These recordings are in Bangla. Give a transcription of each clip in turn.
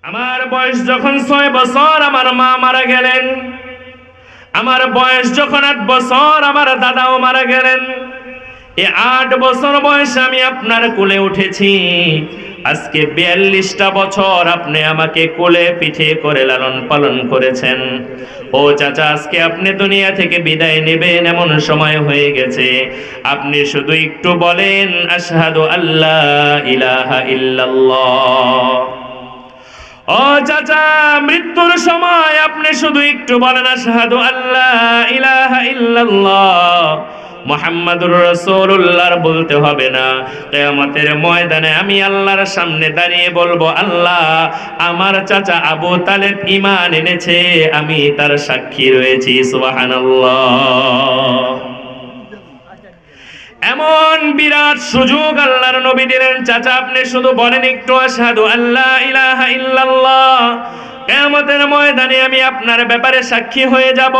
আমার বয়স যখন 6 বছর আমার মা মারা গেলেন। আমার বয়স যখন 8 বছর আমার দাদাও মারা গেলেন। এই 8 বছর বয়সে আমি আপনার কোলে উঠেছি। আজকে 42টা বছর আপনি আমাকে কোলে পিঠে করে লালন পালন করেছেন। ও চাচা, আজকে আপনি দুনিয়া থেকে বিদায় নেবেন এমন সময় হয়ে গেছে। আপনি শুধু একটু বলেন আশহাদু আল্লা ইলাহা ইল্লাল্লাহ। ও চাচা, মৃত্যুর সময় আপনি শুধু একটু বলেন আশহাদু আল্লা ইলাহা ইল্লাল্লাহ মুহাম্মাদুর রাসূলুল্লাহ বলতে হবে না। কিয়ামতের ময়দানে আমি আল্লাহর সামনে দাঁড়িয়ে বলবো, আল্লাহ, আমার চাচা আবু তালেব ঈমান এনেছে, আমি তার সাক্ষী রয়েছি। সুবহানাল্লাহ। এমন বিরাট সুযোগ আল্লাহর নবী দিলেন। চাচা, আপনি শুধু বলেন একটু আশহাদু আল্লা ইলাহা ইল্লাল্লাহ, কিয়ামতের ময়দানে আমি আপনার ব্যাপারে সাক্ষী হয়ে যাব।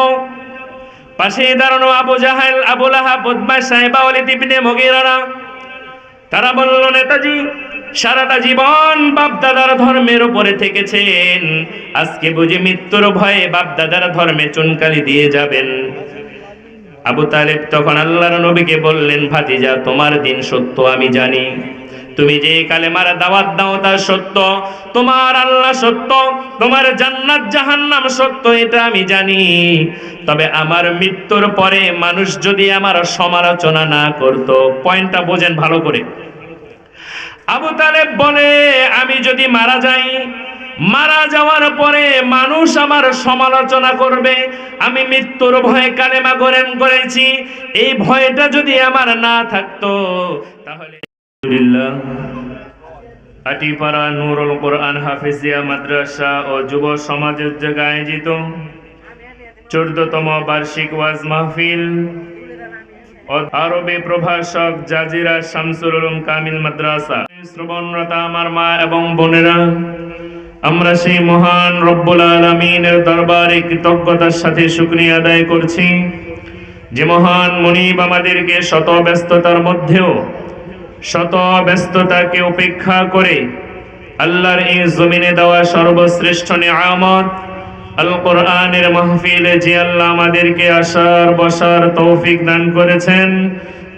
পাশে দাঁড়ানো আবু জাহেল, আবু লাহাব, উতবা, সাইবা, ওয়ালিদ ইবনে মুগীরা, তারা বলল, নেতাজি সারাটা জীবন বাপদাদার ধর্মের উপরে থেকেছেন, আজকে বুঝি মৃত্যুর ভয়ে বাপদাদার ধর্মে চুনকালি দিয়ে যাবেন। আবু তালেব তখন আল্লাহর নবীকে বললেন, ভাতিজা, তোমার দিন সত্য আমি জানি, তুমি যে কালেমার দাওয়াত দাও তা সত্য, তোমার আল্লাহ সত্য, তোমার জান্নাত জাহান্নাম সত্য, এটা আমি জানি। তবে আমার মৃত্যুর পরে মানুষ যদি আমার সমালোচনা না করত, পয়েন্টটা বোঝেন ভালো করে। আবু তালেব বলে, আমি যদি মারা যাই, মারা যাওয়ার পরে মানুষ আমার সমালোচনা করবে, আমি মৃত্যুর ভয়ে কালেমা গ্রহণ করেছি, এই ভয়টা যদি আমার না থাকতো তাহলে আলহামদুলিল্লাহ। আটিপাড়া নুরুল কোরআন হাফিজিয়া মাদ্রাসা ও যুব সমাজ উদ্যোগে আয়োজিত 14তম বার্ষিক ওয়াজ মাহফিল ও আরবি প্রভাষক জাজিরা শামসুল উলুম কামিল মাদ্রাসা শ্রবণরত আমার মা এবং বোনেরা, আমরা সেই মহান রব্বুল আলামিনের দরবারে কৃতজ্ঞতার সাথে শুকরিয়া আদায় করছি যে মহান মুনিব আমাদেরকে শত ব্যস্ততার মধ্যেও, শত ব্যস্ততাকে উপেক্ষা করে আল্লাহর এই জমিনে দেওয়া সর্বশ্রেষ্ঠ নিয়ামত আল কোরআনের মাহফিলে যে আল্লাহ আমাদেরকে আসার বসার তৌফিক দান করেছেন,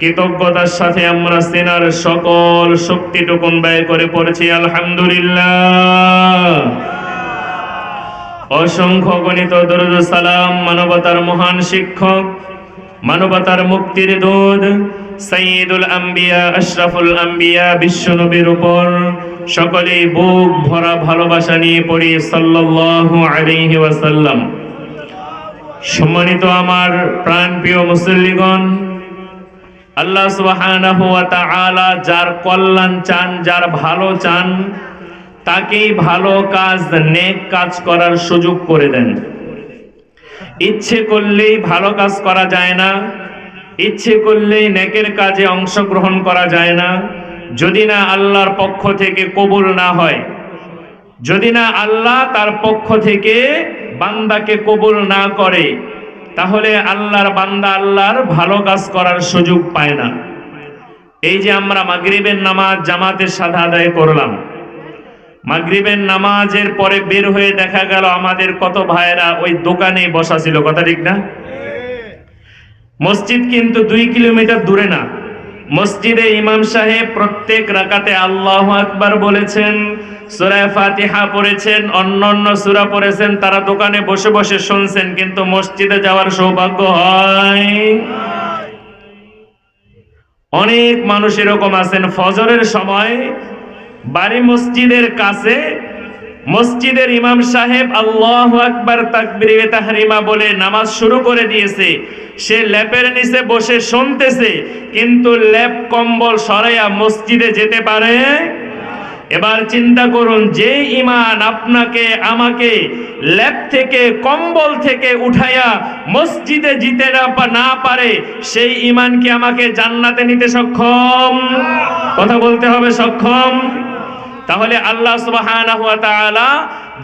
কৃতজ্ঞতার সাথে আমরা সিনার সকল শক্তিটুকুন ব্যয় করে পড়েছি আলহামদুলিল্লাহ। অসংখ্য গণিত দরুদ সালাম মানবতার মহান শিক্ষক, মানবতার মুক্তির দূত সাইয়্যিদুল আম্বিয়া, আশরাফুল আম্বিয়া বিশ্বনবীর উপর সকলেই বুক ভরা ভালোবাসা নিয়ে পড়ি সাল্লাল্লাহু আলাইহি ওয়াসাল্লাম। সম্মানিত আমার প্রাণপ্রিয় মুসল্লিগণ, আল্লাহ সুবহানাহু ওয়া তাআলা যার কল্যাণ চান, যার ভালো চান, তাকেই ভালো কাজ, নেক কাজ করার সুযোগ করে দেন। ইচ্ছে করলেই ভালো কাজ করা যায় না, ইচ্ছে করলেই নেকের কাজে অংশগ্রহণ করা যায় না, যদি না আল্লাহর পক্ষ থেকে কবুল না হয়, যদি না আল্লাহ তার পক্ষ থেকে বান্দাকে কবুল না করে, তাহলে আল্লাহর বান্দা আল্লাহর ভালো কাজ করার সুযোগ পায় না। এই যে আমরা মাগরিবের নামাজ জামাতের সাথে আদায় করলাম, মাগরিবের নামাজের পরে বের হয়ে দেখা গেল আমাদের কত ভাইয়েরা ওই দোকানে বসা ছিল, কথা ঠিক না? মসজিদ কিন্তু 2 কিলোমিটার দূরে না। মসজিদে ইমাম সাহেব প্রত্যেক রাকাতে আল্লাহু আকবার বলেছেন, সূরা ফাতিহা পড়েছেন, অন্যান্য সূরা পড়েছেন, তারা দোকানে বসে বসে শুনছেন, কিন্তু মসজিদে যাওয়ার সৌভাগ্য হয়। অনেক মানুষ এরকম আছেন, ফজরের সময় বাড়ি মসজিদের কাছে, মসজিদের ইমাম সাহেব আল্লাহু আকবার তাকবীরে তাহরিমা বলে নামাজ শুরু করে দিয়েছে, সে ল্যাপের নিচে বসে শুনতেছে, কিন্তু ল্যাপ কম্বল সরাইয়া মসজিদে যেতে পারে। এবার চিন্তা করুন, যে ঈমান আপনাকে আমাকে ল্যাপ থেকে, কম্বল থেকে উঠাইয়া মসজিদে যেতে না পারে, সেই ঈমান কি আমাকে জান্নাতে নিতে সক্ষম? কথা বলতে হবে, সক্ষম। তাহলে আল্লাহ সুবহানাহু ওয়া তাআলা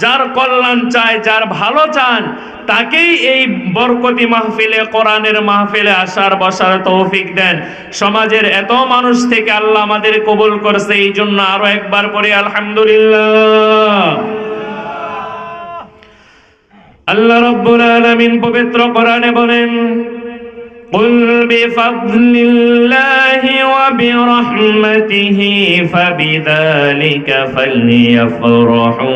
যার কল্যাণ চায়, যার ভালো চান, তাকেই এই বরকতি মাহফিলে, কোরআনের মাহফিলে আসার বসার তৌফিক দেন। সমাজের এত মানুষ থেকে আল্লাহ আমাদের কবুল করেছে, এই জন্য আরো একবার পড়ি আলহামদুলিল্লাহ। আল্লাহ রাব্বুল আলামিন পবিত্র কোরআনে বলেন, কুল বিফাদলিল্লাহি ওয়া বিরহমাতিহি ফাবিযালিকা ফালইফরাহু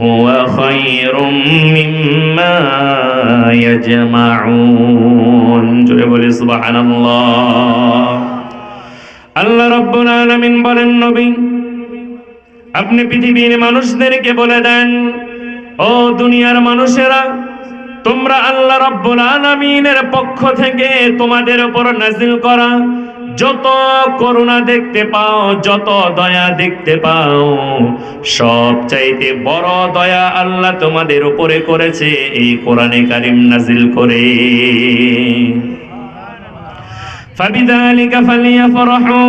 হুয়া খায়রুম মিম্মা ইয়াজমাউন। জোরে বলি সুবহানাল্লাহ। আল্লাহ রাব্বুল আলামিন বলেন, নবী আপনি পৃথিবীর মানুষদেরকে বলে দেন, ও দুনিয়ার মানুষেরা, তোমরা আল্লাহ রাব্বুল আলামিনের পক্ষ থেকে তোমাদের উপর নাজিল করা যত করুণা দেখতে পাও, যত দয়া দেখতে পাও, সবচাইতে বড় দয়া আল্লাহ তোমাদের উপরে করেছে এই কোরআনে কারীম নাজিল করে। ফাবিযালিকা ফালইফরাহু,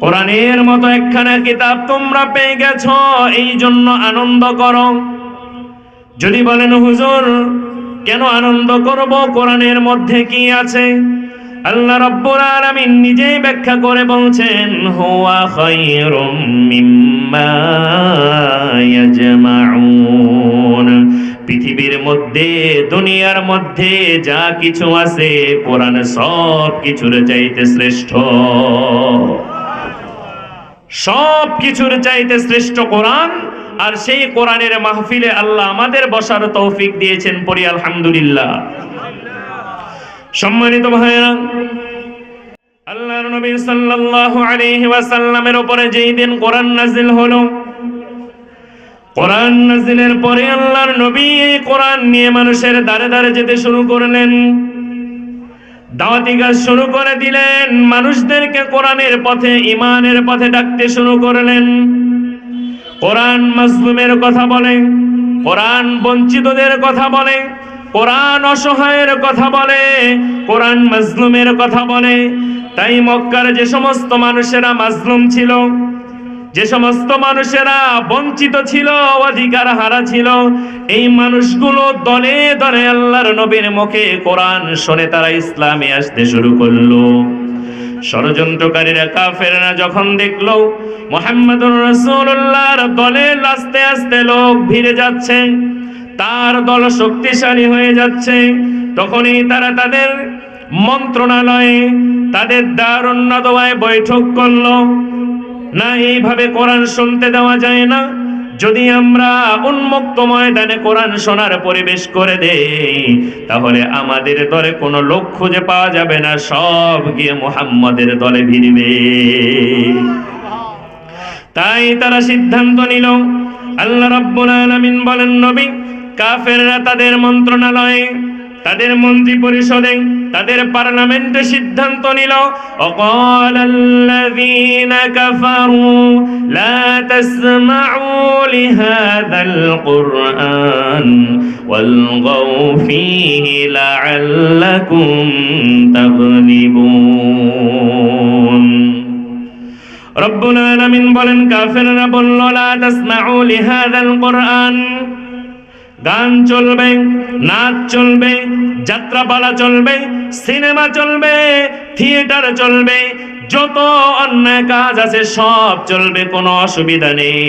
কোরআনের মতো একখানা কিতাব তোমরা পেয়ে গেছো, এই জন্য আনন্দ করো। যদি বলেন হুজুর কেন আনন্দ করব, কোরআনের মধ্যে কি আছে? আল্লাহ রাব্বুল আলামিন নিজেই ব্যাখ্যা করে বলছেন, হুয়া খায়রুম মিম্মা ইয়াজমাউন। পৃথিবীর মধ্যে, দুনিয়ার মধ্যে যা কিছু আছে, কোরআন সব কিছুর চাইতে শ্রেষ্ঠ। সব কিছুর চাইতে শ্রেষ্ঠ কোরআন। আর সেই কোরআনের মাহফিলে আল্লাহ আমাদের বসার তৌফিক দিয়েছেন, পড়ি আলহামদুলিল্লাহ। সম্মানিত ভাইরা, আল্লাহর নবী সাল্লাল্লাহু আলাইহি ওয়াসাল্লামের উপরে যেই দিন কোরআন নাজিল হলো, কোরআন নাজিলের পরে আল্লাহর নবী এই কোরআন নিয়ে মানুষের দ্বারে দ্বারে যেতে শুরু করলেন, দাওয়াতি কাজ শুরু করে দিলেন, মানুষদেরকে কোরআনের পথে, ঈমানের পথে ডাকতে শুরু করলেন। কোরআন মাজলুমের কথা বলে, কোরআন বঞ্চিতদের কথা বলে, কোরআন অসহায়ের কথা বলে, কোরআন মাজলুমের কথা বলে। তাই মক্কার যে সমস্ত মানুষেরা মাজলুম ছিল, যে সমস্ত মানুষেরা বঞ্চিত ছিল, অধিকার হারা ছিল, এই মানুষগুলো দলে দলে আল্লাহর নবীর মুখে কোরআন শুনে তারা ইসলামে আসতে শুরু করলো। ষড়যন্ত্রকারীরা, কাফেররা যখন দেখলো মুহাম্মদুর রাসূলুল্লাহর দলে আস্তে আস্তে লোক ভিড়ে যাচ্ছে, তার দল শক্তিশালী হয়ে যাচ্ছে, তখনই তারা তাদের মন্ত্রণালয়ে, তাদের দারুন নাদওয়ায় বৈঠক করলো। না, এইভাবে কোরআন শুনতে দেওয়া যায় না। যদি আমরা উন্মুক্ত ময়দানে কোরআন শোনার পরিবেশ করে দেই, তাহলে আমাদের দলে কোনো লোক খুঁজে পাওয়া যাবে না, সব গিয়ে মুহাম্মদের দলে ভিড়বে। তাই তারা সিদ্ধান্ত নিল। আল্লাহ রাব্বুল আলামিন বলেন, নবী কাফেররা তাদের মন্ত্রণালয়ে, তাদের মন্ত্রী পরিষদে, তাদের পার্লামেন্টে সিদ্ধান্ত নিল, ওয়াকালাল্লাযীনা কাফারু লা তাসমাউ লিহাযাল কুরআন ওয়ালগাউ ফীহি লাআল্লাকুম তাগলিবুন। রব্বুল আলামিন বলেন, কাফেররা বলল, লা তাসমাউ লিহাযাল কুরআন, গান চলবে, নাচ চলবে, যাত্রাপালা চলবে, সিনেমা চলবে, থিয়েটার চলবে, যত অন্যায় কাজ আছে সব চলবে, কোনো অসুবিধা নেই।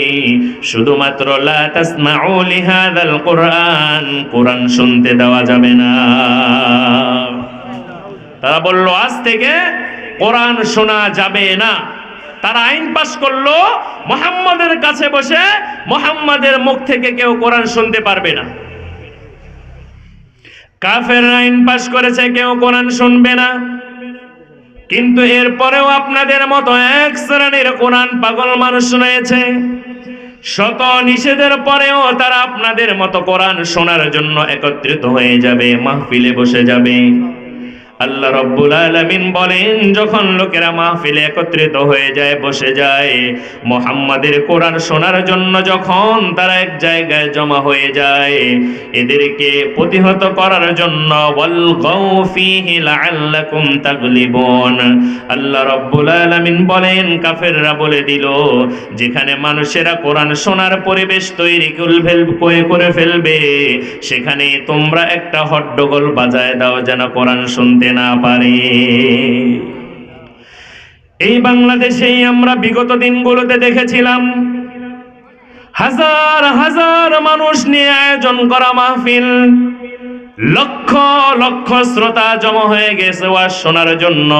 শুধুমাত্র লা তাসমাউ লিহাযাল কুরআন, কোরআন শুনতে দেওয়া যাবে না। তারা বলল, আজ থেকে কোরআন শোনা যাবে না। তারা আইন পাশ করলো, মুহাম্মাদের কাছে বসে মুহাম্মাদের মুখ থেকে কেউ কোরআন শুনতে পারবে না। কাফের আইন পাশ করেছে, কেউ কোরআন শুনবে না। কিন্তু এরপরেও আপনাদের মতো এক শ্রেণীর কোরআন পাগল মানুষ রয়েছে, শত নিষেধের পরেও তারা আপনাদের মতো কোরআন শোনার জন্য একত্রিত হয়ে যাবে, মাহফিলে বসে যাবে। আল্লাহ রাব্বুল আলামিন বলেন, যখন লোকেরা মাহফিলে একত্রিত হয়ে যায়, বসে যায়, মুহাম্মাদের কোরআন শোনার জন্য যখন তারা এক জায়গায় জমা হয়ে যায়, এদেরকে প্রতিহত করার জন্য ওয়ালগাউ ফীহি লাআল্লাকুম তাগলিবুন, আল্লাহ রাব্বুল আলামিন বলেন, কাফেররা বলে দিল, যেখানে মানুষেরা কোরআন শোনার পরিবেশ তৈরি করে ফেলবে, সেখানে তোমরা একটা হট্টগোল বাজায় দাও, যেন কোরআন শুনতে না পারে। এই বাংলাদেশেই আমরা বিগত দিনগুলোতে দেখেছিলাম হাজার হাজার মানুষ নিয়ে আয়োজন করা মাহফিল, লক্ষ লক্ষ শ্রোতা জমা হয়ে গেছে ওয়াজ শোনার জন্য।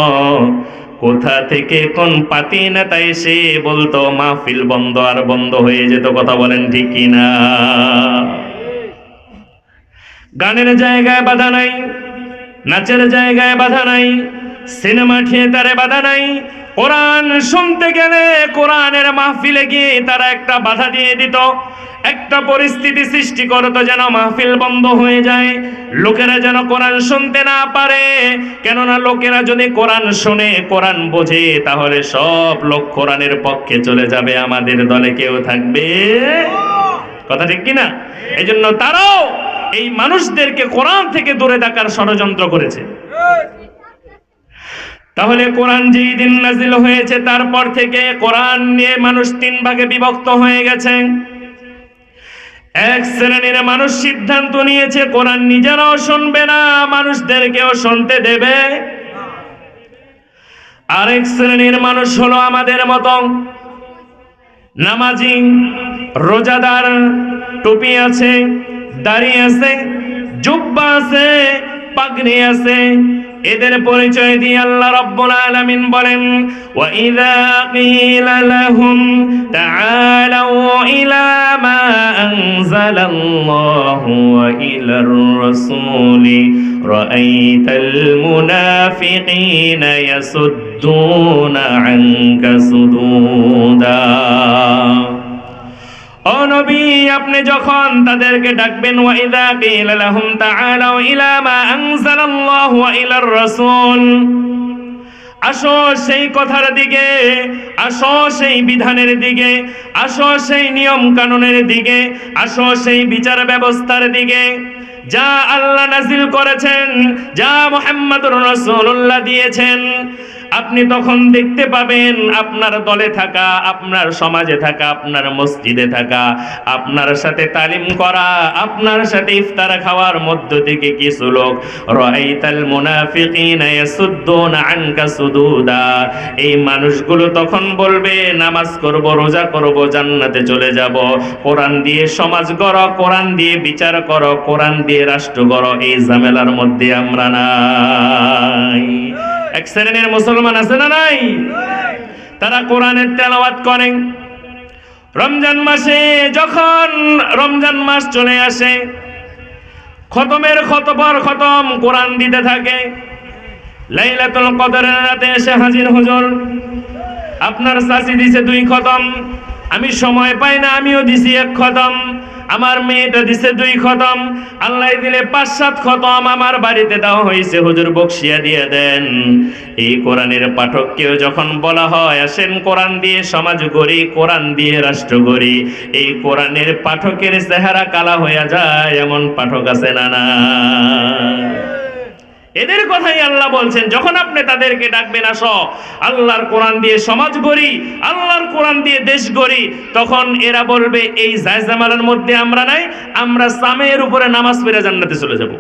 কোথা থেকে কোন পাতি নেতা এসে বলতো মাহফিল বন্ধ, আর বন্ধ হয়ে যেত। কথা বলেন ঠিক কিনা? গানের জায়গায় বাধা নাই, নাচের জায়গায় বাধা নাই, সিনেমা থিয়েটারে বাধা নাই। কোরআন শুনতে গেলে কোরআনের মাহফিলে গিয়ে তারা একটা বাধা দিয়ে দিত, একটা পরিস্থিতি সৃষ্টি করত যেন মাহফিল বন্ধ হয়ে যায়, লোকেরা যেন কোরআন শুনতে না পারে। কেননা লোকেরা যদি কোরআন শুনে, কোরআন বোঝে, তাহলে সব লোক কোরআনের পক্ষে চলে যাবে, আমাদের দলে কেউ থাকবে। কথা ঠিক কিনা? এই জন্য তারাও এই মানুষদেরকে কোরআন থেকে দূরে থাকার ষড়যন্ত্র করেছে। তাহলে কোরআন যেই দিন নাজিল হয়েছে তারপর থেকে কোরআন নিয়ে মানুষ তিন ভাগে বিভক্ত হয়ে গেছে। এক শ্রেণীর মানুষ সিদ্ধান্ত নিয়েছে কোরআন নিজেরাও শুনবে না, মানুষদেরকেও শুনতে দেবে। আরেক শ্রেণীর মানুষ হলো আমাদের মতো নামাজি, রোজাদার, টুপি আছে, দাড়ি আছে, জুব্বা আছে, পাগড়ি আছে। এদের পরিচয় দিয়ে আল্লাহ রাব্বুল আলামিন বলেন, ওয়া ইযা কিলা লাহুম তাআলাউ ইলা মা আনজালাল্লাহু ওয়া ইলার রাসূলি রাআইতাল মুনাফিকিনা ইয়াসুদ্দুনা আনকা সুদুদা। ও নবী, আপনি যখন তাদেরকে ডাকবেন, ওয়া ইযা কিলা লাহুম তাআলাউ ইলা মা আনজালাল্লাহু ওয়া ইলার রাসূল, আসো সেই কথার দিকে, আসো সেই বিধানের দিকে, আসো সেই নিয়ম কানুনের দিকে, আসো সেই বিচার ব্যবস্থার দিকে যা আল্লাহ নাজিল করেছেন, যা মুহাম্মদুর রাসূলুল্লাহ দিয়েছেন। আপনি তখন দেখতে পাবেন আপনার দলে থাকা, আপনার সমাজে থাকা, আপনার মসজিদে থাকা, আপনার সাথে তালিম করা, আপনার সাথে ইফতার খাওয়ার মধ্য থেকে কিছু লোক রাআইতাল মুনাফিকিনা ইয়াসুদ্দুনা আনকা সুদুদা, এই মানুষগুলো তখন বলবে নামাজ করব, রোজা করব, জান্নাতে চলে যাব, কোরআন দিয়ে সমাজ গড়ো, কোরআন দিয়ে বিচার করো, কোরআন দিয়ে রাষ্ট্র গড়ো, এই ঝামেলার মধ্যে আমরা নাই। এক শ্রেণীর মুসলমান আছে না নাই? তারা কোরআনের তেলাওয়াত করেন। রমজান মাসে যখন রমজান মাস চলে আসে, খতমের খতপর খতম কোরআন দিতে থাকে। লাইলাতুল কদরের রাতে এসে হাজির, হুজুর আপনার চাচি দিছে 2 খতম, আমি সময় পাই না, আমিও দিছি 1 খতম, আমার মেয়েটা দিছে 2 খতম, আল্লাহ দিলে 5-7 খতম আমার বাড়িতে দেওয়া হয়েছে, হুজুর বকশিয়া দিয়ে দেন। এই কোরআনের পাঠককেও যখন বলা হয় আসেন কোরআন দিয়ে সমাজ গড়ি, কোরআন দিয়ে রাষ্ট্র গড়ি, এই কোরআনের পাঠকের চেহারা কালা হয়ে যায়, এমন পাঠক আছে না না? এদের কথাই আল্লাহ বলছেন, যখন আপনি তাদেরকে ডাকবেন আসো আল্লাহর কোরআন দিয়ে সমাজ গড়ি, আল্লাহর কোরআন দিয়ে দেশ গড়ি, তখন এরা বলবে এই জায়জামালের মধ্যে আমরা নাই, আমরা সামের উপরে নামাজ পড়ে জান্নাতে চলে যাব।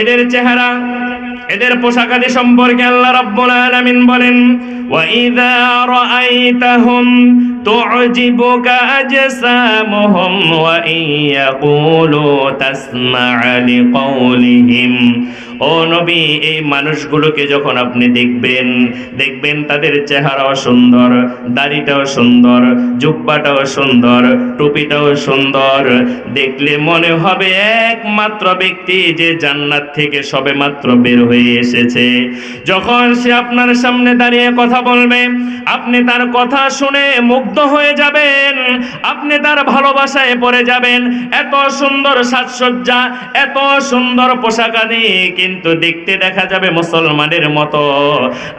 এদের চেহারা, এদের পোশাক আদি সম্পর্কে আল্লাহ রাব্বুল আলামিন বলেন, ওয়া ইযা রাআইতাহুম তু'জিবুকা আজসামুহুম ওয়া ইয়াকুলু তাসমা'আ লিকাউলিহিম। ও নবী, এই মানুষগুলোকে যখন আপনি দেখবেন তাদের চেহারাও সুন্দর, দাড়িটাও সুন্দর, জুব্বাটাও সুন্দর, টুপিটাও সুন্দর, দেখলে মনে হবে একমাত্র ব্যক্তি যে জান্নাত থেকে সবেমাত্র বের হয়ে এসেছে। যখন সে আপনার সামনে দাঁড়িয়ে কথা বলবে, আপনি তার কথা শুনে মুগ্ধ হয়ে যাবেন, আপনি তার ভালোবাসায় পড়ে যাবেন। এত সুন্দর সাজসজ্জা, এত সুন্দর পোশাক আদি, কিন্তু দেখতে দেখা যাবে মুসলমানের মতো,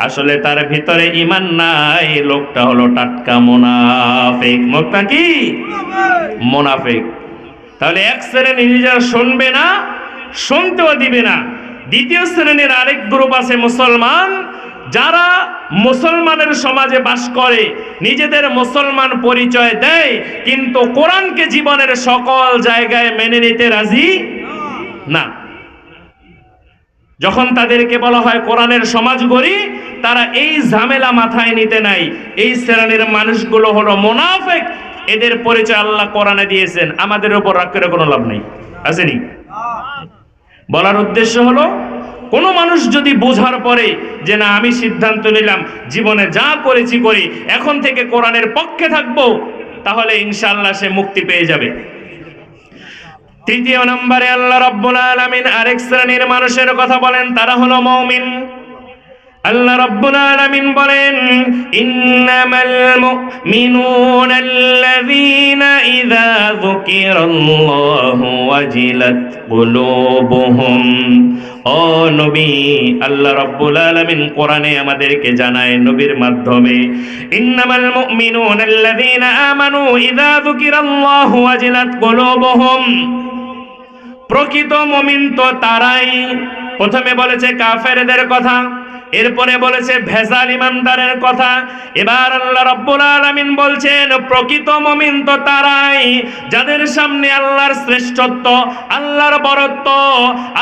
আসলে তার ভিতরে ঈমান নাই। লোকটা হলো টাটকা মুনাফিক। মুখটা কি? মুনাফিক। তাহলে এক শ্রেণী নিজেরা শুনবে না, শুনতেও দিবে না। দ্বিতীয় শ্রেণীর আরেক গ্রুপ আছে মুসলমান, যারা মুসলমানের সমাজে বাস করে, নিজেদের মুসলমান পরিচয় দেয়, কিন্তু কোরআনকে জীবনের সকল জায়গায় মেনে নিতে রাজি না। যখন তাদেরকে বলা হয় কোরআনের সমাজ গড়ি, তারা এই ঝামেলা মাথায় নিতে নাই। এই শ্রেণীর মানুষগুলো হলো মুনাফিক। এদের পরিচয় আল্লাহ কোরআনে দিয়েছেন, আমাদের উপর রাগ করে কোনো লাভ নেই, আসেনি? বলার উদ্দেশ্য হলো, কোনো মানুষ যদি বোঝার পরে যে না আমি সিদ্ধান্ত নিলাম জীবনে যা করেছি করি, এখন থেকে কোরআনের পক্ষে থাকবো, তাহলে ইনশাআল্লাহ সে মুক্তি পেয়ে যাবে। তৃতীয় নম্বরে আল্লাহ রাব্বুল আলামিন আরেক শ্রেণীর মানুষের কথা বলেন, তারা হলো মুমিন। আল্লাহ রাব্বুল আলামিন বলেন, ইন্নামাল মুমিনুনা আল্লাযীনা ইযা যুকিরাল্লাহু ওয়াজিলাত কুলুবুহুম। ও নবী, আল্লাহ রাব্বুল আলামিন কোরআনে আমাদেরকে জানায় নবীর মাধ্যমে, ইন্নামাল মুমিনুনা আল্লাযীনা আমানু ইযা যুকিরাল্লাহু ওয়াজিলাত কুলুবুহুম। প্রকৃত মুমিন তো তারাই। প্রথমে বলেছে কাফেরদের কথা, এরপরে বলেছে ভেজাল ইমানদারের কথা, এবার আল্লাহ রাব্বুল আলামিন বলছেন প্রকৃত মুমিন তো তারাই যাদের সামনে আল্লাহর শ্রেষ্ঠত্ব, আল্লাহর বরত্ব,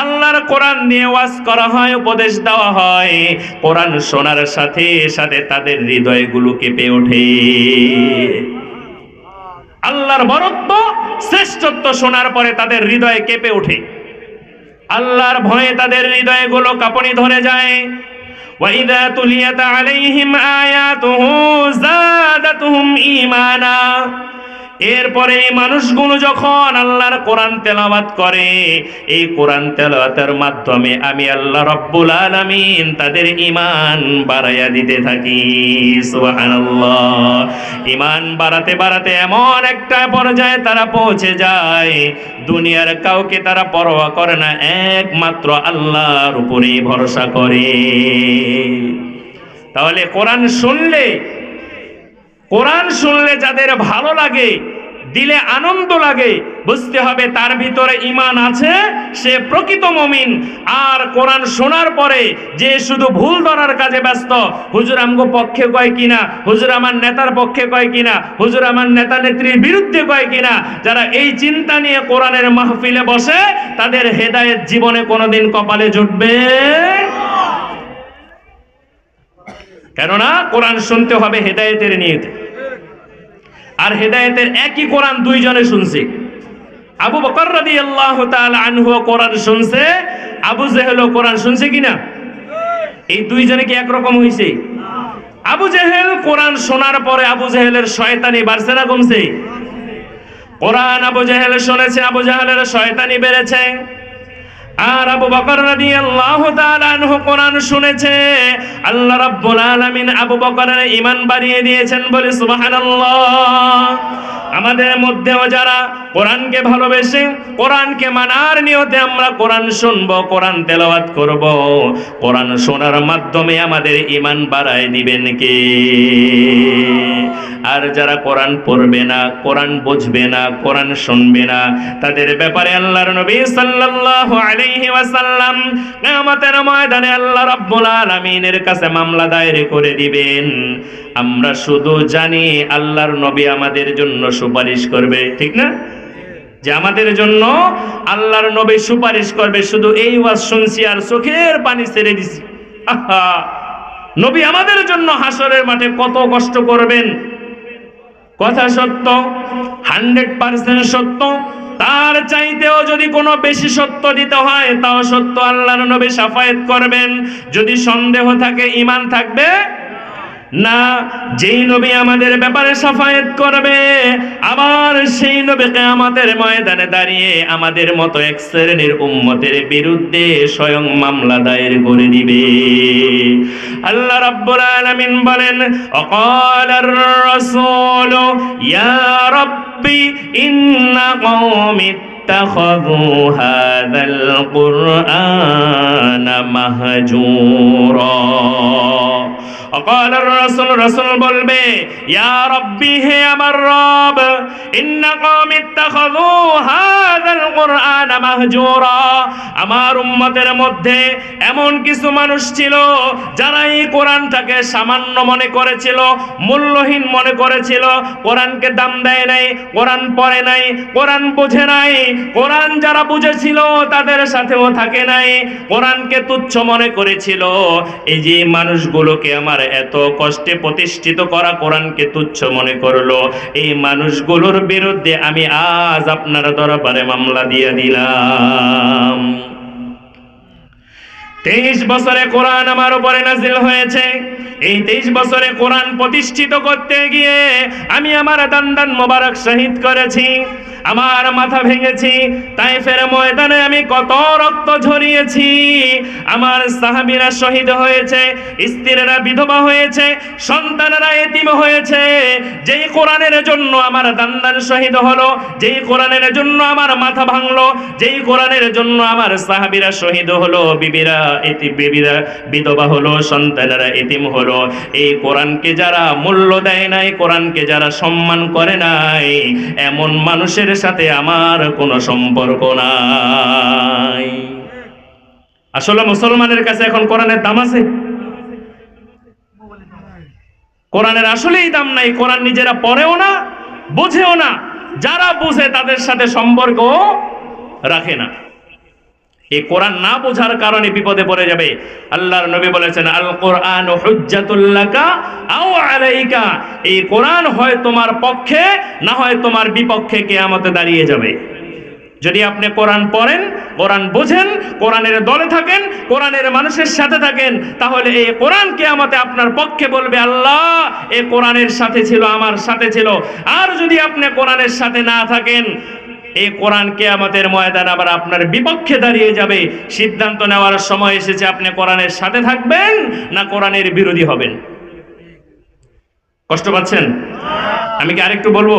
আল্লাহর কোরআন নিয়ে ওয়াজ করা হয়, উপদেশ দেওয়া হয়। কোরআন শোনার সাথে সাথে তাদের হৃদয়গুলো কেঁপে ওঠে। আল্লাহর বরত্ব, শ্রেষ্ঠত্ব শোনার পরে তাদের হৃদয়ে কেঁপে ওঠে। আল্লাহর ভয়ে তাদের হৃদয়গুলো কাঁপুনি ধরে যায়। وَإِذَا تُلِيَتْ عَلَيْهِمْ آيَاتُهُ زَادَتْهُمْ ঈমানা। এরপরে এই মানুষগুলো যখন আল্লাহর কোরআন তেলাওয়াত করে, এই কোরআন তেলাওয়াতের মাধ্যমে আমি আল্লাহ রাব্বুল আলামিন তাদের ঈমান বাড়াইয়া দিতে থাকি। সুবহানাল্লাহ। ঈমান বাড়াতে বাড়াতে এমন একটা পর্যায়ে তারা পৌঁছে যায়, দুনিয়ার কাউকে তারা পরোয়া করে না, একমাত্র আল্লাহর উপরেই ভরসা করে। তাহলে কোরআন শুনলে যাদের ভালো লাগে, দিলে আনন্দ লাগে, বুঝতে হবে তার ভিতরে ঈমান আছে, সে প্রকৃত মুমিন। আর কোরআন শোনার পরে যে শুধু ভুল ধরার কাজে ব্যস্ত, হুজুর আমগো পক্ষে কয় কিনা, হুজুর আমার নেতার পক্ষে কয় কিনা, হুজুর আমার নেতা নেত্রীর বিরুদ্ধে কয় কিনা, যারা এই চিন্তা নিয়ে কোরআনের মাহফিলে বসে, তাদের হেদায়েত জীবনে কোনোদিন কপালে জুটবে। কেননা কোরআন শুনতে হবে হেদায়েতের নিয়তে। আর হেদায়েতের একই কোরআন দুইজনে শুনছে। আবু বকর রাদিয়াল্লাহু তাআলা আনহু কোরআন শুনছে, আবু জেহেলও কোরআন শুনছে কিনা? এই দুইজনে কি একরকম হইছে? আবু জেহেল কোরআন শোনার পরে আবু জেহেলের শয়তানি বাড়ছে না কমছে? কোরআন আবু জেহেল শুনেছে, আবু জেহেলের শয়তানি বেড়েছে। আর আবু বকর রাদিয়াল্লাহু তাআলা আনহু কোরআন শুনেছে, আল্লাহ রাব্বুল আলামিন আবু বকরের ঈমান বাড়িয়ে দিয়েছেন, বলে সুবহানাল্লাহ। আমাদের মধ্যেও যারা কোরআনকে ভালোবেসে, কোরআনকে মানার নিয়তে আমরা কোরআন শুনবো, কোরআন তেলাওয়াত করব, কোরআন শোনার মাধ্যমে আমাদের ঈমান বাড়ায় দিবেন কে? আর যারা কোরআন পড়বে না, কোরআন বুঝবে না, কোরআন শুনবে না, তাদের ব্যাপারে আল্লাহর নবী সাল্লাল্লাহু আলাইহি ওয়াসাল্লাম কিয়ামতের ময়দানে আল্লাহ রাব্বুল আলামিনের কাছে মামলা দায়ের করে দিবেন। আমরা শুধু জানি আল্লাহর নবী আমাদের জন্য সুপারিশ করবে, ঠিক না? যে আমাদের জন্য আল্লাহর নবী সুপারিশ করবে, শুধু এই ওয়াজ শুনছি আর চোখের পানি ছেড়ে দিছি। আহা, নবী আমাদের জন্য হাসরের মাঠে কত কষ্ট করবেন। কথা সত্য, 100% সত্য। তার চাইতেও যদি কোনো বেশি সত্য দিতে হয়, তাও সত্য, আল্লাহর নবী শাফায়াত করবেন। যদি সন্দেহ থাকে, ঈমান থাকবে না। যেই নবী আমাদের ব্যাপারে শাফায়াত করবে, আবার সেই নবী কিয়ামতের ময়দানে দাঁড়িয়ে আমাদের মতো এক শ্রেণীর উম্মতের বিরুদ্ধে স্বয়ং মামলা দায়ের করে দিবে। আল্লাহ রাব্বুল আলামিন বলেন, ওয়াকালার রাসূলু ইয়া রাব্বি ইন্না কওমি ইত্তাখাযু হাযাল কুরআনা মাহজুরা। অকালার রাসূল, রাসূল বলবে ইয়া রাব্বি, হে আমার রব, ইন্না কওমি ইত্তাখাযু হাযাল কুরআন মাহজুরা, আমার উম্মতের মধ্যে এমন কিছু মানুষ ছিল যারা এই কোরআনটাকে সামান্য মনে করেছিল, মূল্যহীন মনে করেছিল, কোরআনকে দাম দেয় নাই, কোরআন পড়ে নাই, কোরআন বোঝে নাই, কোরআন যারা বুঝেছিল তাদের সাথেও থাকে নাই, কোরআনকে তুচ্ছ মনে করেছিল। এই যে মানুষগুলোকে আমার এত কষ্টে প্রতিষ্ঠিত করা কোরআনকে তুচ্ছ মনে করলো, এই মানুষগুলোর বিরুদ্ধে আমি আজ আপনার দরবারে মামলা দিয়ে দিলাম। 23 বছরে কোরআন আমার উপরে নাজিল হয়েছে। এই 23 বছরে কোরআন প্রতিষ্ঠিত করতে গিয়ে আমি আমার দান্দান মোবারক শহীদ করেছি, আমার মাথা ভেঙেছি, তাইফের ময়দানে আমি কত রক্ত ঝরিয়েছি, আমার সাহাবীরা শহীদ হয়েছে, স্ত্রীরা বিধবা হয়েছে, সন্তানেরা এতিম হয়েছে। যেই কোরআনের জন্য আমার দান্দান শহীদ হলো, যেই কোরআনের জন্য আমার মাথা ভাঙলো, যেই কোরআনের জন্য আমার সাহাবীরা শহীদ হলো, বিবিরা বিধবা হলো, সন্তানেরা এতিম হলো, এই কোরআনকে যারা মূল্য দেয় নাই, কোরআনকে যারা সম্মান করে নাই, এমন মানুষের সাথে আমার কোনো সম্পর্ক নাই। আসলে মুসলমানের কাছে এখন কোরআনের দাম আছে? কোরআনের আসলেই দাম নাই। কোরআন নিজেরা পড়েও না, বোঝেও না, যারা বুঝে তাদের সাথে সম্পর্ক রাখে না। এই কোরআন না বোঝার কারণে বিপদে পড়ে যাবে। আল্লাহর নবী বলেছেন আল কোরআন হুজ্জাতুল লাকা আও আলাইকা, এই কোরআন হয় তোমার পক্ষে, না হয় তোমার বিপক্ষে কিয়ামতে দাঁড়িয়ে যাবে। যদি আপনি কোরআন পড়েন, কোরআন বোঝেন, কোরআনের দলে থাকেন, কোরআনের মানুষের সাথে থাকেন, তাহলে এই কোরআন কিয়ামতে আপনার পক্ষে বলবে আল্লাহ এই কোরআনের সাথে ছিল, আমার সাথে ছিল। আর যদি আপনি কোরআনের সাথে না থাকেন, এই কোরআন কিয়ামতের ময়দানে আবার আপনার বিপক্ষে দাঁড়িয়ে যাবে। সিদ্ধান্ত নেওয়ার সময় এসেছে, আপনি কোরআনের সাথে থাকবেন না কোরআনের বিরোধী হবেন। কষ্ট পাচ্ছেন? আমি কি আরেকটু বলবো?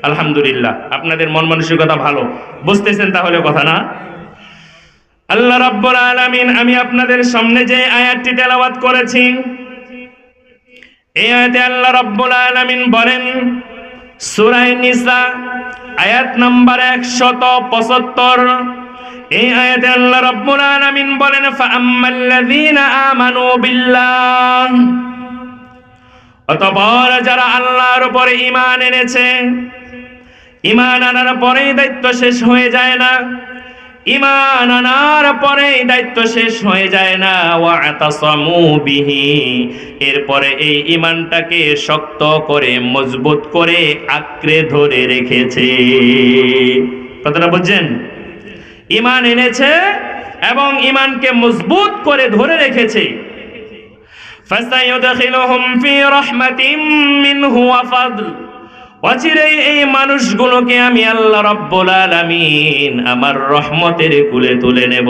আলহামদুলিল্লাহ, আপনাদের মন মানসিকতা ভালো, বুঝতেছেন তাহলে কথা না? আল্লাহ রাব্বুল আলামিন, আমি আপনাদের সামনে যে আয়াতটি তেলাওয়াত করেছি, এই আয়াতে আল্লাহ রাব্বুল আলামিন বলেন, সূরা নিসা আয়াত নাম্বার 175, এই আয়াতে আল্লাহ রাব্বুল আলামিন বলেন ফাআম্মাল্লাযীনা আমানু বিল্লাহ, অতঃপর যারা আল্লাহর উপরে ঈমান এনেছে, ঈমান আনার পরেই দায়িত্ব শেষ হয়ে যায় না, ঈমান আনার পরেই দায়িত্ব শেষ হয়ে যায় না, ওয়াতাসামু বিহি, এরপরে এই ঈমানটাকে শক্ত করে মজবুত করে আঁকড়ে ধরে রেখেছে। কথাটা বুঝছেন? ঈমান এনেছে এবং ঈমানকে মজবুত করে ধরে রেখেছে। ফাসায়ুদখিলুহুম ফি রাহমাতিম মিনহু ওয়া ফাদল, অচিরেই এই মানুষগুলোকে আমি আল্লাহ রাব্বুল আলামিন আমার রহমতের কুলে তুলে নেব।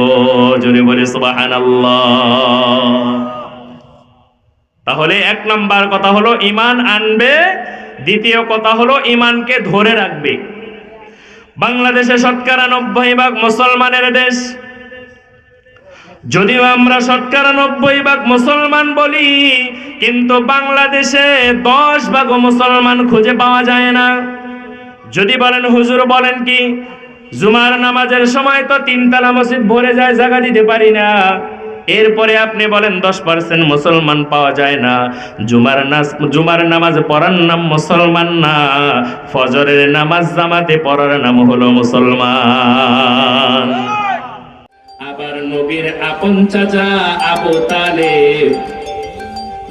জোরে বলে সুবহানাল্লাহ। তাহলে 1 নাম্বার কথা হলো ঈমান আনবে, দ্বিতীয় কথা হলো ঈমানকে ধরে রাখবে। বাংলাদেশে শতকরা 90% মুসলমানের দেশ। যদিও আমরা শতকরা 90% মুসলমান বলি, কিন্তু বাংলাদেশে 10% মুসলমান খুঁজে পাওয়া যায় না। যদি বলেন হুজুর বলেন কি, জুমার নামাজের সময় তো 3 তলা মসজিদ ভরে যায়, জায়গা দিতে পারি না। এরপরে আপনি বলেন 10% মুসলমান পাওয়া যায় না। জুমার নামাজ পড়ার নাম মুসলমান না, ফজরের নামাজ জামাতে পড়ার নাম হলো মুসলমান। আবার নবীর আপন চাচা আবু তালেব,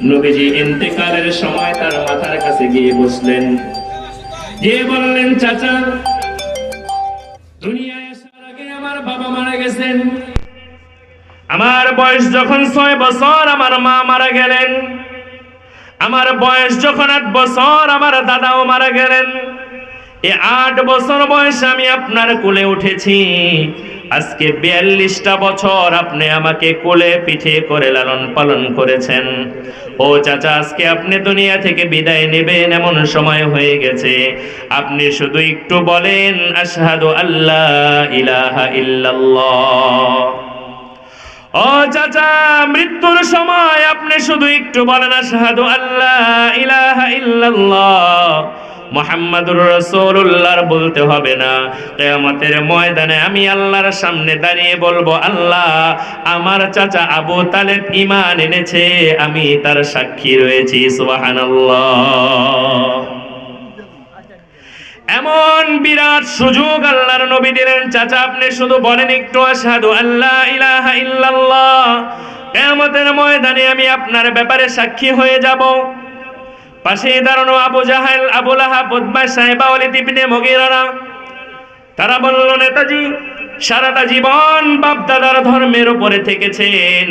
নবীজি ইন্তেকালের সময় তার মাথার কাছে গিয়ে বসলেন, গিয়ে বললেন চাচা, দুনিয়ায় আসার আগে আমার বাবা মারা গেছেন, আমার বয়স যখন 6 বছর আমার মা মারা গেলেন, আমার বয়স যখন 8 বছর আমার দাদাও মারা গেলেন। এই 8 বছর বয়সে আমি আপনার কোলে উঠেছি, আজকে 42টা বছর আপনি আমাকে কোলে পিঠে করে লালন পালন করেছেন। ও চাচা, আজকে আপনি দুনিয়া থেকে বিদায় নেবেন এমন সময় হয়ে গেছে, আপনি শুধু একটু বলেন আশহাদু আল্লা ইলাহা ইল্লাল্লাহ ও চাচা, মৃত্যুর সময় আপনি শুধু একটু বলেন আশহাদু আল্লা ইলাহা ইল্লাল্লাহ মুহাম্মাদুর রাসূলুল্লাহ বলতে হবে না। কিয়ামতের ময়দানে আমি আল্লাহর সামনে দাঁড়িয়ে বলবো, আল্লাহ আমার চাচা আবু তালেব ঈমান এনেছে, আমি তার সাক্ষী রয়েছি। সুবহানাল্লাহ। এমন বিরাট সুযোগ আল্লাহর নবী দিলেন। চাচা আপনি শুধু বলেন একটু আশহাদু আল্লা ইলাহা ইল্লাল্লাহ, কিয়ামতের ময়দানে আমি আপনার ব্যাপারে সাক্ষী হয়ে যাব। পাশে দাঁড়ানো আবু জাহেল, আবু লাহাব, উতবা, সাইবা, ওয়ালিদ ইবনে মুগীরা, তারা বলল, নেতাজি সারাটা জীবন বাপদাদার ধর্মের উপরে থেকেছেন,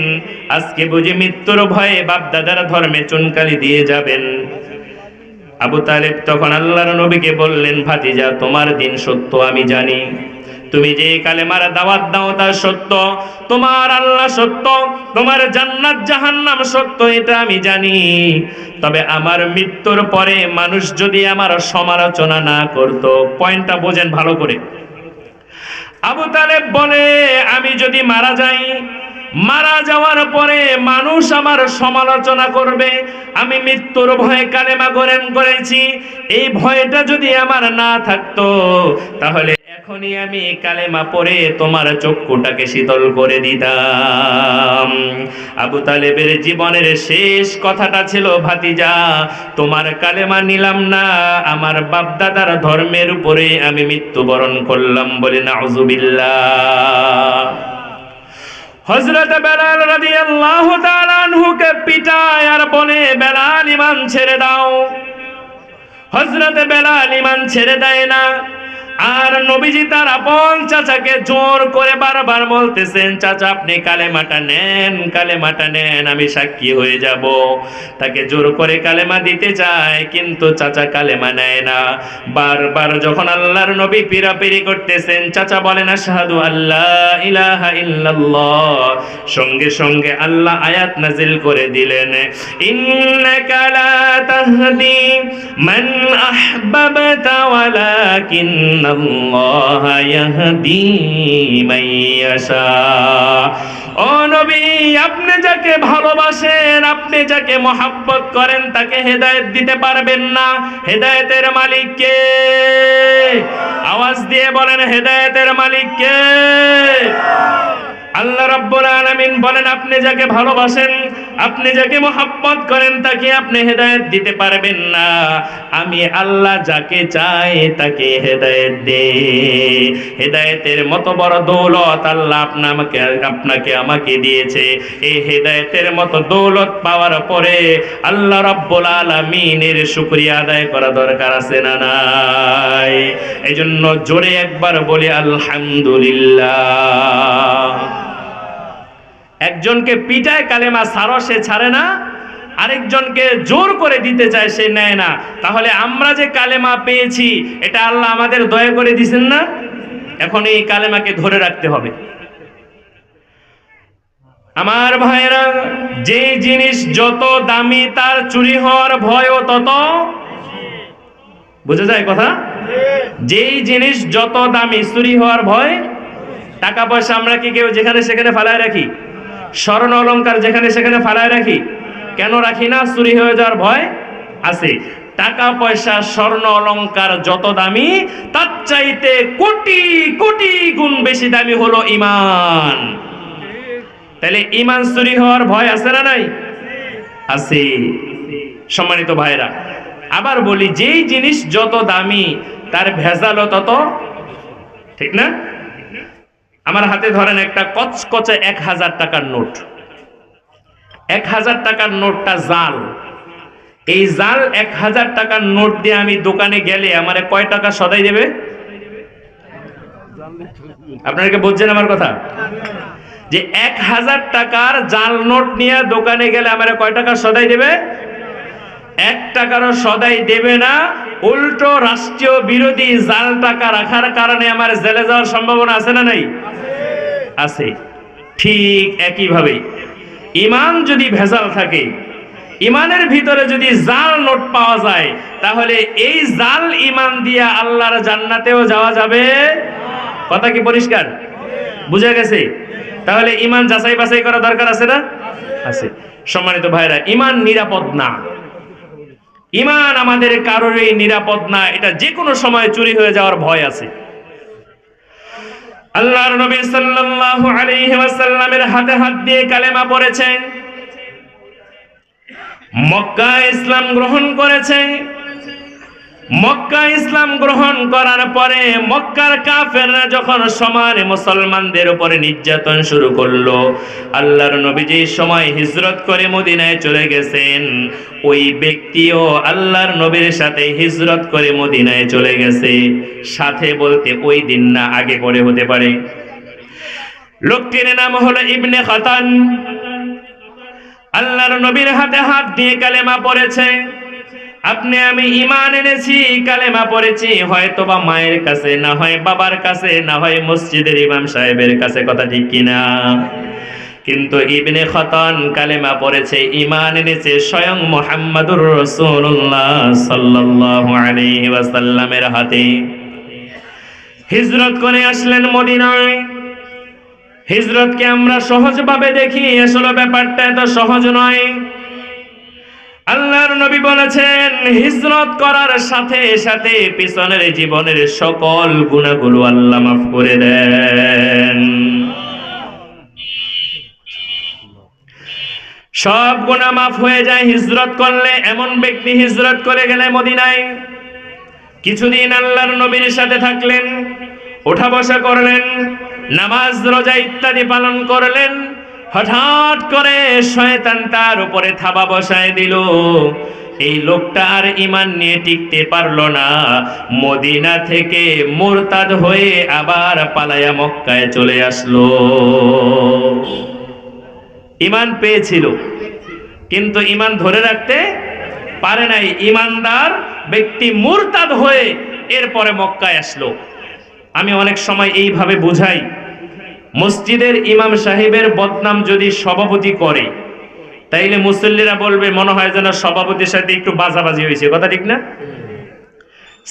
আজকে বুঝি মৃত্যুর ভয়ে বাপদাদার ধর্মে চুনকালি দিয়ে যাবেন। আবু তালেব তখন আল্লাহর নবীকে বললেন, ভাতিজা তোমার দিন সত্য আমি জানি, তুমি যে কালেমার দাওয়াত দাও তা সত্য, তোমার আল্লাহ সত্য, তোমার জান্নাত জাহান্নাম সত্য, এটা আমি জানি। তবে আমার মৃত্যুর পরে মানুষ যদি আমার সমালোচনা না করত, পয়েন্টটা বোঝেন ভালো করে। আবু তালেব বলে, আমি যদি মারা যাই, মারা যাওয়ার পরে মানুষ আমার সমালোচনা করবে, আমি মৃত্যুর ভয়ে কালেমা গ্রহণ করেছি, এই ভয়টা যদি আমার না থাকতো তাহলে এখনই আমি কালেমা পড়ে তোমার চক্ষুটাকে শীতল করে দিতাম। আবু তালেবের জীবনের শেষ কথাটা ছিল, ভাতিজা তোমার কালেমা নিলাম না, আমার বাপদাদার ধর্মের উপরে আমি মৃত্যুবরণ করলাম। বলে নাউযুবিল্লাহ। হযরত বেলাল রাদিয়াল্লাহু তাআলা আনহুকে পিটায় আর বলে, বেলাল ঈমান ছেড়ে দাও। হযরত বেলাল ঈমান ছেড়ে দেয় না। আর নবীজি তার আপন চাচাকে জোর করে বারবার বলতেছেন, চাচা আপনি কালেমাটা নেন, কালেমাটা নেন, আমি সাক্ষী হয়ে যাব। তাকে জোর করে কালেমা দিতে চায়, কিন্তু চাচা কালেমা নেয় না। বারবার যখন আল্লাহর নবী পিরাপিরি করতেছেন, চাচা বলেন আশহাদু আল্লা ইলাহা ইল্লাল্লাহ, সঙ্গে সঙ্গে আল্লাহ আয়াত নাজিল করে দিলেন, ইন্নাকা লা তাহদি মান আহবাবতা ওয়ালাকিন আল্লাহ ইয়াহদি মান ইয়াশা। ও নবী, আপনি যাকে ভালোবাসেন, আপনি যাকে মহব্বত করেন, তাকে হেদায়েত দিতে পারবেন না। হেদায়েতের মালিক কে? আওয়াজ দিয়ে বলেন, হেদায়েতের মালিক কে? আল্লাহ রাব্বুল আলামিন বলেন, আপনি যাকে ভালোবাসেন, আপনি যাকে মহব্বত করেন, তাকে আপনি হেদায়েত দিতে পারবেন না। আমি আল্লাহ যাকে চাই তাকে হেদায়েত দেই। হেদায়েতের মত বড় দৌলত আল্লাহ আপনাকে আমাকে দিয়েছে। এই হেদায়েতের মত দৌলত পাওয়ার পরে আল্লাহ রাব্বুল আলামিনের শুকরিয়া আদায় করা দরকার আছে না নাই? এজন্য জোরে একবার বলি আলহামদুলিল্লাহ। একজনকে পিটায় কালেমা ছাড়ো, সে ছাড়ে না, আরেকজনকে জোর করে দিতে চায়, সে নেয় না। তাহলে আমরা যে কালেমা পেয়েছি, এটা আল্লাহ আমাদের দয়া করে দিবেন না? এখন এই কালেমাকে ধরে রাখতে হবে। আমার ভাইরা, যে জিনিস যত দামি তার চুরি হওয়ার ভয়ও তত। বুঝা যায় কথা? যেই জিনিস যত দামি চুরি হওয়ার ভয়। টাকা পয়সা আমরা কি কেউ যেখানে সেখানে ফালায় রাখি? স্বর্ণ অলংকার যেখানে সেখানে ফালায় রাখি? কেন রাখি না? চুরি হয়ে যাওয়ার ভয় আছে। টাকা পয়সা স্বর্ণ অলংকার যত দামি, তার চাইতে কোটি কোটি গুণ বেশি দামি হলো ঈমান। তাহলে ঈমান চুরি হওয়ার ভয় আছে না নাই? আছে। সম্মানিত ভাইরা, আবার বলি, যেই জিনিস যত দামি তার ভেজালও তত, ঠিক না? আমার হাতে ধরেন একটা কচকচে 1000 টাকার নোট। 1000 টাকার নোটটা জাল। এই জাল 1000 টাকার নোট দিয়ে আমি দোকানে গেলে আমারে কয় টাকা সদাই দেবে? আপনারা কি বুঝছেন আমার কথা? যে 1000 টাকার জাল নোট নিয়ে দোকানে গেলে আমারে কয় টাকা সদাই দেবে? 1 টাকারও সদাই দেবে না। উল্টো রাষ্ট্রীয় বিরোধী জাল টাকা রাখার কারণে আমার জেলে যাওয়ার সম্ভাবনা আছে না নাই? আছে। ঠিক একইভাবে ঈমান যদি ভেজাল থাকে, ঈমানের ভিতরে যদি জাল নোট পাওয়া যায়, তাহলে এই জাল ঈমান দিয়া আল্লাহর জান্নাতেও যাওয়া যাবে। কথা কি পরিষ্কার? বুঝা গেছে? তাহলে ইমান যাচাই বাছাই করা দরকার আছে না? আছে। সম্মানিত ভাইরা, ইমান নিরাপদ না। ইমান আমাদের কারোরই নিরাপদ না, এটা যে কোনো সময় চুরি হয়ে যাওয়ার ভয় আছে। আল্লাহর নবী সাল্লাল্লাহু আলাইহি ওয়াসাল্লামের হাতে হাত দিয়ে কালেমা পড়েছেন, মক্কা ইসলাম গ্রহণ করেছে। মক্কা ইসলাম গ্রহণ করার পরে মক্কার কাফেররা যখন সমানে মুসলমানদের উপরে নির্যাতন শুরু করলো, আল্লাহর নবী যে সময় হিজরত করে মদিনায় চলে গেছেন, ওই ব্যক্তিও আল্লাহর নবীর সাথে হিজরত করে মদিনায় চলে গেছে। সাথে বলতে ওই দিন না, আগে করে হতে পারে। লোকটির নাম হলো ইবনে খাতান। আল্লাহর নবীর হাতে হাত দিয়ে কালেমা পড়েছে। আপনি আমি ঈমান এনেছি, কালেমা পড়েছি, হয়তো বা মায়ের কাছে, না হয় বাবার কাছে, না হয় মসজিদের ইমাম সাহেবের কাছে, কথা ঠিক কিনা? কিন্তু ইবনে খাতান কালেমা পড়েছে, ঈমান এনেছে স্বয়ং মুহাম্মাদুর রাসূলুল্লাহ সাল্লাল্লাহু আলাইহি ওয়াসাল্লামের হাতে। হিজরত করে আসলেন মদিনায়। হিজরতকে আমরা সহজভাবে দেখি, আসলে ব্যাপারটা এত সহজ নয়। আল্লাহর নবী বলেছেন, হিজরত করার সাথে সাথে পিছনের জীবনের সকল গুনাহগুলো আল্লাহ মাফ করে দেন। সব গুনাহ মাফ হয়ে যায় হিজরত করলে। এমন ব্যক্তি হিজরত করে গেলে মদিনায়, কিছুদিন আল্লাহর নবীর সাথে থাকলেন, ওঠা বসা করলেন, নামাজ রোজা ইত্যাদি পালন করলেন। হঠাৎ করে শয়তান তার উপরে থাবা বসায় দিল। এই লোকটা আর ঈমান নিয়ে টিকতে পারলো না, মদিনা থেকে মুরতাদ হয়ে আবার পালায়া মক্কায় চলে আসলো। ঈমান পেয়েছিল কিন্তু ঈমান ধরে রাখতে পারে নাই। ঈমানদার ব্যক্তি মুরতাদ হয়ে এরপরে মক্কায় আসলো। আমি অনেক সময় এইভাবে বুঝাই, মসজিদের ইমাম সাহেবের বদনাম যদি সভাপতি করে, তাইলে মুসল্লিরা বলবে মনে হয় যেন সভাপতির সাথে একটু বাজাবাজি হয়েছে, কথা ঠিক না?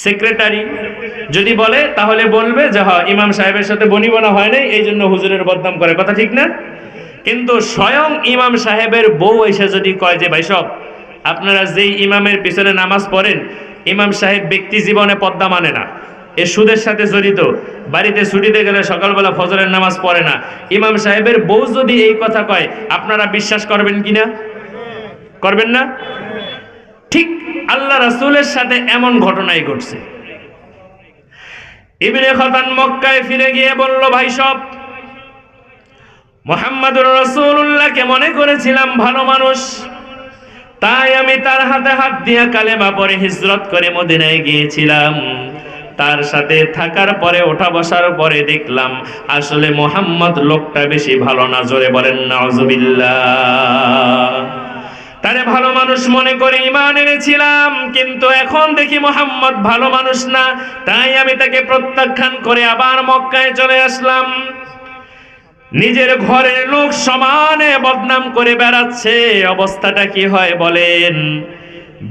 সেক্রেটারি যদি বলে তাহলে বলবে যে হ্যাঁ, ইমাম সাহেবের সাথে বনিবনা হয় নাই, এই জন্য হুজুরের বদনাম করে, কথা ঠিক না? কিন্তু স্বয়ং ইমাম সাহেবের বউ এসে যদি কয় যে ভাই সব, আপনারা যেই ইমামের পিছনে নামাজ পড়েন, ইমাম সাহেব ব্যক্তি জীবনে পর্দা মানে না, এ সুদের সাথে জড়িত, বাড়িতে ছুটিতে গেলে সকালবেলা ফজরের নামাজ পড়ে না, ইমাম সাহেবের বউ যদি এই কথা কয়, আপনারা বিশ্বাস করবেন কিনা? করবেন না? ঠিক আল্লাহ রাসূলের সাথে এমন ঘটনাই ঘটছে। ইবনে খাতান মক্কায় ফিরে গিয়ে বলল, ভাই সব, মুহাম্মাদুর রাসূলুল্লাহকে মনে করেছিলাম ভালো মানুষ, তাই আমি তার হাতে হাত দিয়ে কালেমা পড়ে হিজরত করে মদিনায় গিয়েছিলাম। তার সাথে থাকার পরে, ওঠা বসার পরে দেখলাম আসলে মুহাম্মদ লোকটা বেশি ভালো না। জোরে বলেন নাউজুবিল্লাহ। তারে ভালো মানুষ মনে করে ঈমান এনেছিলাম, কিন্তু এখন দেখি মুহাম্মদ ভালো মানুষ না, তাই আমি তাকে প্রত্যাখ্যান করে আবার মক্কায় চলে আসলাম। নিজের ঘরের লোক সমানে বদনাম করে বেড়াচ্ছে, অবস্থাটা কি হয় বলেন?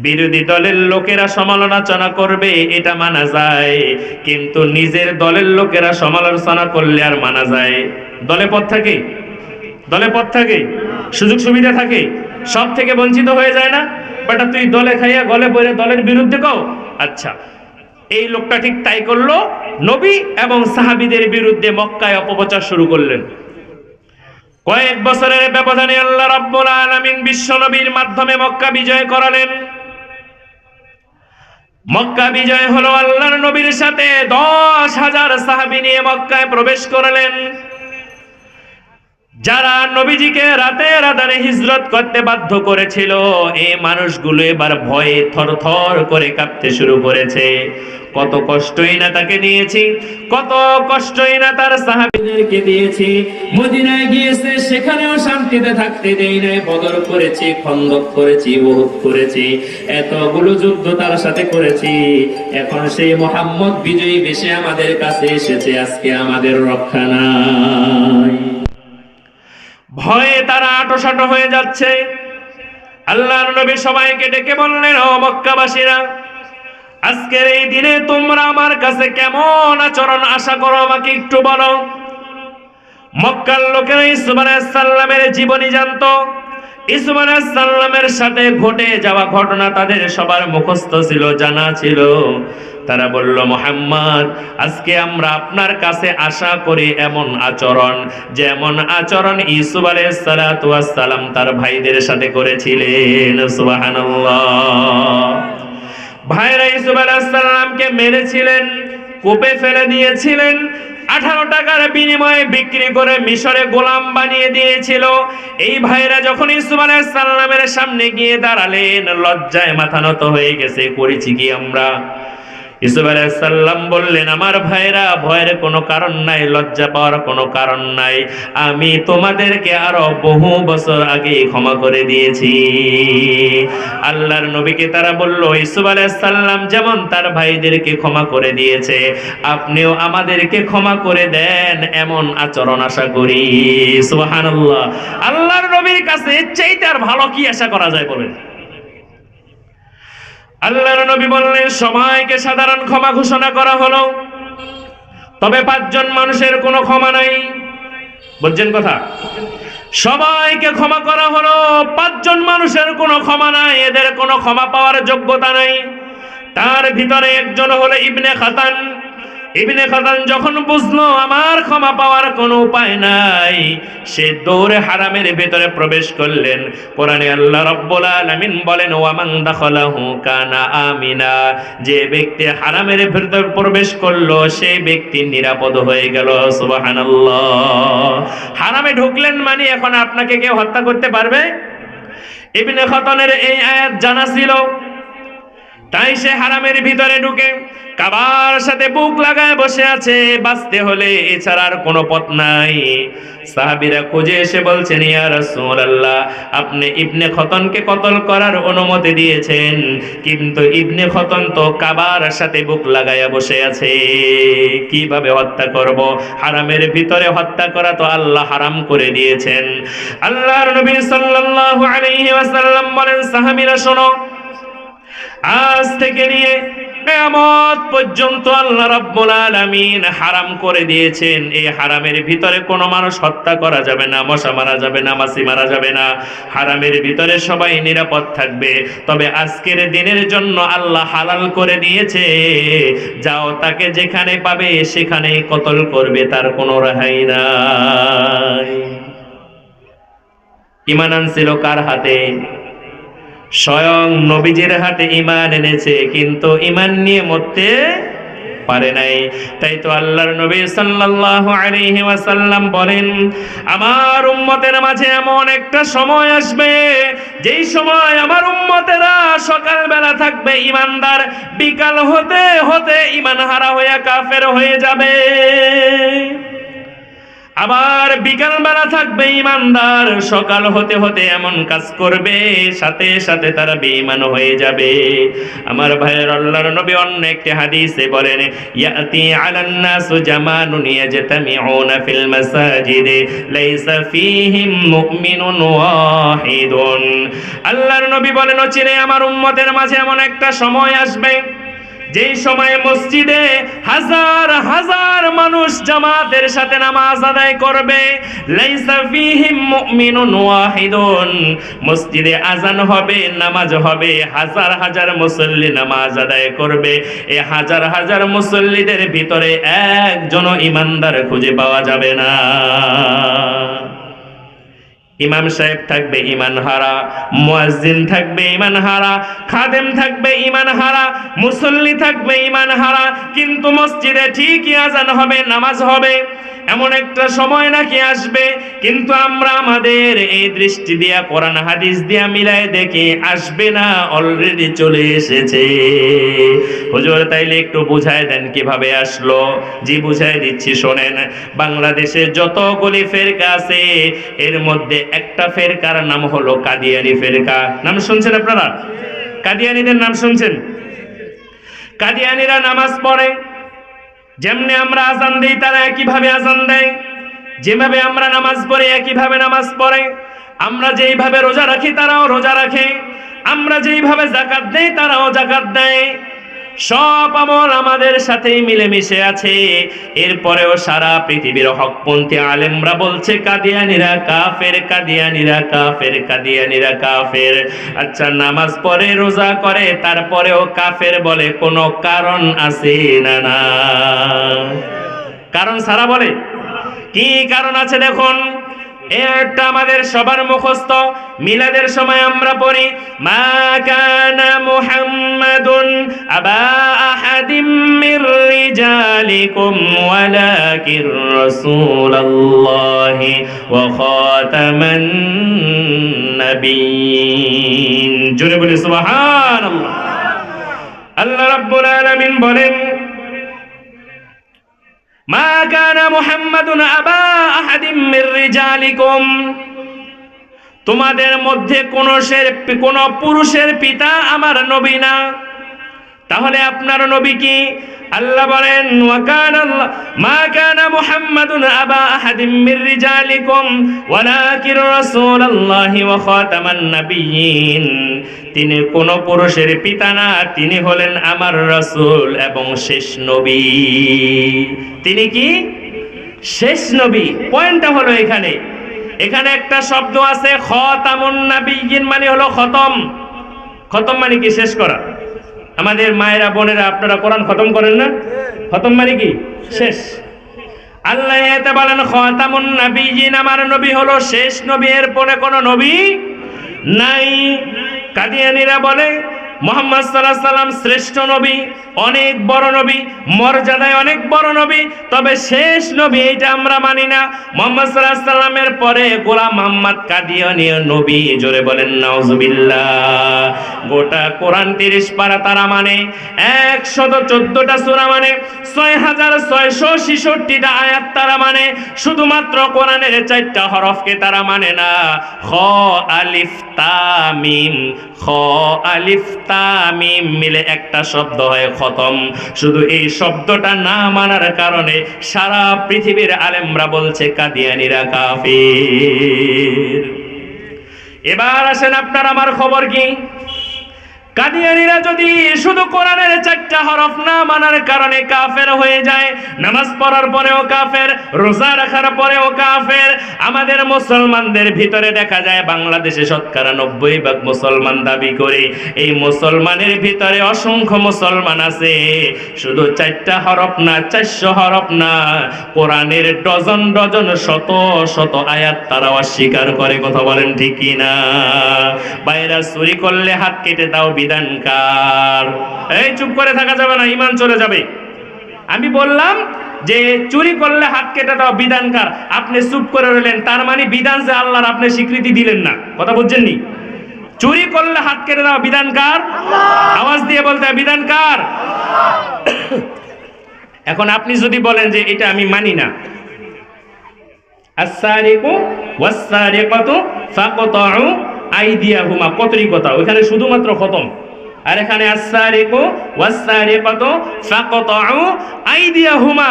বিরোধী দলের লোকেরা সমালোচনা করবে, এটা মানা যায়, কিন্তু নিজের দলের লোকেরা সমালোচনা করলে আর মানা যায়? দলে পথ থাকে, দলে পথ থাকে, সুযোগ সুবিধা থাকে, সব থেকে বঞ্চিত হয়ে যায় না? বাট তুই দলে খাইয়া গলে পড়ে দলের বিরুদ্ধে কও। আচ্ছা, এই লোকটা ঠিক তাই করলো। নবী এবং সাহাবীদের বিরুদ্ধে মক্কায় অপপ্রচার শুরু করলেন। কয়েক বছরের ব্যবধানে আল্লাহ রাব্বুল আলামিন বিশ্ব নবীর মাধ্যমে মক্কা বিজয় করালেন। মক্কা বিজয় হলো, আল্লাহর নবীর সাথে 10,000 সাহাবী নিয়ে মক্কায় প্রবেশ করলেন। যারা নবীজিকে রাতের আধারে হিজরত করতে বাধ্য করেছিল, এই মানুষগুলো এবার ভয়ে থরথর করে কাঁপতে শুরু করেছে। কত কষ্টই না তাকে দিয়েছি, কত কষ্টই না তার সাহাবীদেরকে দিয়েছি। মদিনায় গিয়েছে, সেখানেও শান্তিতে থাকতে দেই নাই। বদর করেছি, খন্দক করেছি, উহুদ করেছি, এতগুলো যুদ্ধ তার সাথে করেছি। এখন সেই মুহাম্মদ বিজয়ী বেশে আমাদের কাছে এসেছে, আজকে আমাদের রক্ষা নাই। ভয়ে তারা আটোসাটো হয়ে যাচ্ছে। আল্লাহর নবী সবাইকে ডেকে বললেন, ও মক্কাবাসীরা, আজকের এই দিনে তোমরা আমার কাছে কেমন আচরণ আশা করো, আমাকে একটু বলো। মক্কার লোকেরা ইউসুফ আলাইহিস সালামের জীবনী জানতো। ইউসুফ আলাইহিস সালামের সাথে ঘটে যাওয়া ঘটনা তাদের সবার মুখস্থ ছিল, জানা ছিল। তারা বলল, মুহাম্মদ, আজকে আমরা আপনার কাছে আশা করি এমন আচরণ, যেমন আচরণ ইউসুফ আলাইহিস সালাতু ওয়াস সালাম তার ভাইদের সাথে করেছিলেন। সুবহানাল্লাহ। ভাইরা ইউসুফ আলাইহিস সালামকে মেরেছিলেন, কূপে ফেলে দিয়েছিলেন, 18 টাকার বিনিময়ে বিক্রি করে মিশরে গোলাম বানিয়ে দিয়েছিল। এই ভাইরা যখন ইউসুফ আলাইহিস সালামের সামনে গিয়ে দাঁড়ালেন, লজ্জায় মাথা নত হয়ে গেছে, করেছি কি আমরা? ইউসুফ আলাইহিস সালাম বললেন, আমার ভাইরা, ভয়ের কোনো কারণ নাই, লজ্জা পাওয়ার কোনো কারণ নাই। আমি তোমাদেরকে আরো বহু বছর আগে ক্ষমা করে দিয়েছি। আল্লাহর নবীকে তারা বলল, ইউসুফ আলাইহিস সালাম যেমন তার ভাইদেরকে ক্ষমা করে দিয়েছে, আপনিও আমাদেরকে ক্ষমা করে দেন, এমন আচরণ আশা করি। সুবহানাল্লাহ। আল্লাহর নবীর কাছে এর চাইতে আর ভালো কি আশা করা যায় বলেন? আল্লাহর নবী বললেন, সবাইকে সাধারণ ক্ষমা ঘোষণা করা হলো, তবে 5 জন মানুষের কোনো ক্ষমা নাই। বুঝছেন কথা? সবাইকে ক্ষমা করা হলো, 5 জন মানুষের কোনো ক্ষমা নাই, এদের কোনো ক্ষমা পাওয়ার যোগ্যতা নাই। তার ভিতরে একজন হলো ইবনে খাতান। ইবনে খাতান যখন বুঝলো আমার ক্ষমা পাওয়ার কোনো উপায় নাই, সে দৌড়ে হারামের ভিতরে প্রবেশ করলেন। কোরআনে আল্লাহ রাব্বুল আলামিন বলেন, ওয়া মান দাখালাহু কানা আমিনা, যে ব্যক্তি হারামের ভিতরে প্রবেশ করলো সেই ব্যক্তি নিরাপদ হয়ে গেল। সুবহানাল্লাহ। হারামে ঢুকলেন মানে এখন আপনাকে কেউ হত্যা করতে পারবে? ইবনে খাতানের এই আয়াত জানা ছিল, তাই সে হারামের ভিতরে ঢুকে কাবার সাথে বুক লাগায় বসে আছে, বাঁচতে হলে এছাড়া আর কোনো পথ নাই। সাহাবীরা খুঁজে এসে বলছেন, ইয়া রাসূলুল্লাহ, আপনি ইবনে খতনকে কতল করার অনুমতি দিয়েছেন, কিন্তু ইবনে খতন তো কাবার সাথে বুক লাগায়া বসে আছে, কিভাবে হত্যা করব? হারামের ভিতরে হত্যা করা তো আল্লাহ হারাম করে দিয়েছেন। আল্লাহর নবী সাল্লাল্লাহু আলাইহি ওয়াসাল্লাম বলেন, সাহাবীরা শোনো, আজ থেকে নিয়ে কিয়ামত পর্যন্ত আল্লাহ রাব্বুল আলামিন হারাম করে দিয়েছেন, এই হারামের ভিতরে কোনো মানুষ হত্যা করা যাবে না, মশা মারা যাবে না, মাছি মারা যাবে না। হারামের ভিতরে সবাই নিরাপদ থাকবে। তবে আজকের দিনের জন্য আল্লাহ হালাল করে দিয়েছে, যাও তাকে যেখানে পাবে সেখানেই কতল করবে, তার কোনো রেহাই নাই। ঈমান আনছিল কার হাতে? স্বয়ং নবীজির হাতে ঈমান এনেছে, কিন্তু ঈমান নিয়ে মরতে পারে নাই। তাই তো আল্লাহর নবী সাল্লাল্লাহু আলাইহি ওয়াসাল্লাম বলেন, আমার উম্মতের মাঝে এমন একটা সময় আসবে, যেই সময় আমার উম্মতেরা সকালবেলা থাকবে ঈমানদার, বিকাল হতে হতে ঈমান হারা হয়ে কাফের হয়ে যাবে। আবার বিকাল বেলা থাকবে ঈমানদার, সকাল হতে হতে এমন কাজ করবে সাথে সাথে তারা বেঈমান হয়ে যাবে। আমার ভাইয়ের, আল্লাহর নবী অন্য একটি হাদিসে বলেন, ইয়াতি আলান নাসু জামানুন ইয়াজতামিউনা ফিল মাসাজিদ লাইসা ফীহিম মুমিনুন ওয়াহিদুন। আল্লাহর নবী বলেন, অচিরে আমার উম্মতের মাঝে এমন একটা সময় আসবে, যেই সময়ে মসজিদে হাজার হাজার মানুষ জামাতের সাথে নামাজ আদায় করবে, লাইসা ফীহিম মুমিনুন ওয়াহিদুন, মসজিদে আজান হবে, নামাজ হবে, হাজার হাজার মুসল্লি নামাজ আদায় করবে, এই হাজার হাজার মুসল্লিদের ভিতরে একজনও ঈমানদার খুঁজে পাওয়া যাবে না। ইমাম সাহেব থাকবে ঈমান হারা, মুয়াজ্জিন থাকবে ঈমান হারা, খাদেম থাকবে ঈমান হারা, মুসল্লি থাকবে ঈমান হারা, কিন্তু মসজিদে ঠিকই আজান হবে, নামাজ হবে। এমন একটা সময় নাকি আসবে, কিন্তু আমরা আমাদের এই দৃষ্টি দিয়া, কোরআন হাদিস দিয়া মিলায় দেখি আসবে না, অলরেডি চলে এসেছে। হুজুর তাইলে একটু বুঝায় দেন কিভাবে আসলো? জি বুঝাই দিচ্ছি, শোনেন। বাংলাদেশে যতগুলি ফেরকা আছে, এর মধ্যে একটা ফেরকার নাম হলো কাদিয়ানী ফেরকা। নাম শুনছেন আপনারা? কাদিয়ানীদের নাম শুনছেন? কাদিয়ানীরা নামাজ পড়ে, যেমনি আমরা আজান দেই তারা একইভাবে আজান দেয়, যেভাবে আমরা নামাজ পড়ি একইভাবে নামাজ পড়ে, আমরা যেইভাবে রোজা রাখি তারাও রোজা রাখে, আমরা যেইভাবে যাকাত দেই তারাও যাকাত দেয়। সব আমল আমাদের সাথেই মিলেমিশে আছে, এরপরেও সারা পৃথিবীর হকপন্থী আলেমরা বলছে কাদিয়ানীরা কাফের, কাদিয়ানীরা কাফের, কাদিয়ানীরা কাফের। আচ্ছা, নামাজ পড়ে রোজা করে তারপরেও কাফের বলে, কোনো কারণ আছে না? না, কারণ সারা বলে। কি কারণ আছে দেখুন, এটা আমাদের সবার মুখস্থ। মিলাদের সময় আমরা পড়ি মা কানা মুহাম্মাদুন আবা আহাদিম মির রিজালিকুম ওয়ালাকির রাসূলুল্লাহি ওয়া খাতামান নাবিয়্যিন। জোরে বলি সুবহানাল্লাহ। আল্লাহ রাব্বুল আলামিন বলেন মা কানা মুহাম্মাদুন আবা আহাদিম মির রিজালিকুম, তোমাদের মধ্যে কোন পুরুষের পিতা আমার নবী না। তাহলে আপনার নবী কি? আল্লাহ বলেন মা কানা মুহাম্মাদুন আবা আহাদিম মির রিজালিকুম ওয়ালাকির রাসূলুল্লাহি ওয়া খাতামান নাবিয়্যিন। তিনি কোন পুরুষের পিতা না, তিনি হলেন আমার রাসূল এবং শেষ নবী। তিনি কি? শেষ নবী। পয়েন্টটা হলো এখানে একটা শব্দ আছে খাতামুন নাবিয়্যিন, মানে হলো খতম। খতম মানে কি? শেষ করা। আমাদের মায়েরা বোনেরা আপনারা কোরআন খতম করেন না? খতম মানে কি? শেষ। আল্লাহ এতে বলেন খাতামুন নাবিয়্যিন, আমার নবী হলো শেষ নবী, এর পরে কোনো নবী নাই। কাদিয়ানীরা বলে মুহাম্মদ সাল্লাল্লাহু আলাইহি সাল্লাম শ্রেষ্ঠ নবী, অনেক বড় নবী, মর্যাদায় অনেক বড় নবী, তবে শেষ নবী এটা আমরা মানি না। মুহাম্মদ সাল্লাল্লাহু আলাইহি সাল্লামের পরে গোলাম মুহাম্মদ কাদিয়ানী নবী। জোরে বলেন নাউজুবিল্লাহ। গোটা কোরআন 30 পারা তারা মানে, 114টা সূরা মানে, 6666টা আয়াত তারা মানে, শুধুমাত্র কোরআনের 4টা হরফকে তারা মানে না। খ আলিফ তা মিম, খ আলিফ তা মিম মিলে একটা শব্দ হয় খতম। শুধু এই শব্দটা না মানার কারণে সারা পৃথিবীর আলেমরা বলছে কাদিয়ানীরা কাফির। এবার আসেন আপনার আমার খবর কি? কাদিয়ানীরা যদি শুধু কোরআনের 4টা হরফ না মানার কারণে কাফের হয়ে যায়, নামাজ পড়ার পরেও কাফের, রোজা রাখার পরেও কাফের। আমাদের মুসলমানদের ভিতরে দেখা যায় বাংলাদেশে শতকরা 90% মুসলমান দাবি করে। এই মুসলমানের ভিতরে অসংখ্য মুসলমান আছে শুধু 4টা হরফ না, 400 হরফ না, কোরআনের ডজন ডজন শত শত আয়াত তারা অস্বীকার করে। কথা বলেন ঠিক কি না? বাইরা চুরি করলে হাত কেটে দাও বিধানকার। এই চুপ করে থাকা যাবে না, ঈমান চলে যাবে। আমি বললাম যে চুরি করলে হাত কেটে দাও বিধানকার, আপনি চুপ করে রইলেন, তার মানে বিধান যে আল্লাহর আপনি স্বীকৃতি দিলেন না। কথা বুঝছেন নি? চুরি করলে হাত কেটে দাও বিধানকার, আওয়াজ দিয়ে বলতে হবে বিধানকার। এখন আপনি যদি বলেন যে এটা আমি মানি না, আস-সারিকু ওয়াস-সারিকাতু ফাকতাউ আইদিয়াহুমা, কতরি কথা, ওখানে শুধুমাত্র খতম। আর এখানে আস-সারিকু ওয়াস-সারিকাতু ফাকতাউ আইদিয়াহুমা,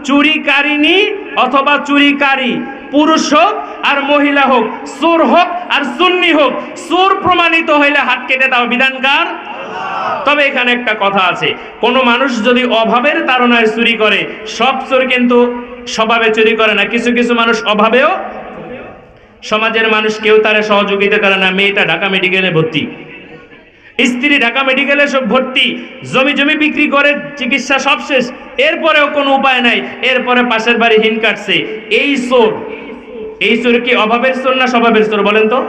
চুরিকারিনী অথবা চুরিকারী পুরুষ হোক আর মহিলা হোক, চোর হোক আর সুন্নি হোক, চোর প্রমাণিত হইলে হাত কেটে দাও বিধানকার। তবে এখানে একটা কথা আছে, কোন মানুষ যদি অভাবের তাড়নায় চুরি করে, সব চোর কিন্তু স্বভাবে চুরি করে না। কিছু কিছু মানুষ অভাবেও, সমাজের মানুষ কেউ তারে সহযোগিতা করে না। মেয়েটা ঢাকা মেডিকেলে ভর্তি, স্ত্রী ঢাকা মেডিকেলে সব ভর্তি, জমি জমি বিক্রি করে চিকিৎসা সব শেষ, এরপরেও কোনো উপায় নাই, এরপরে পাশের বাড়ি হিন কাটছে। এই চোর, এই চোর কি অভাবের চোর না স্বভাবের চোর বলেন তো?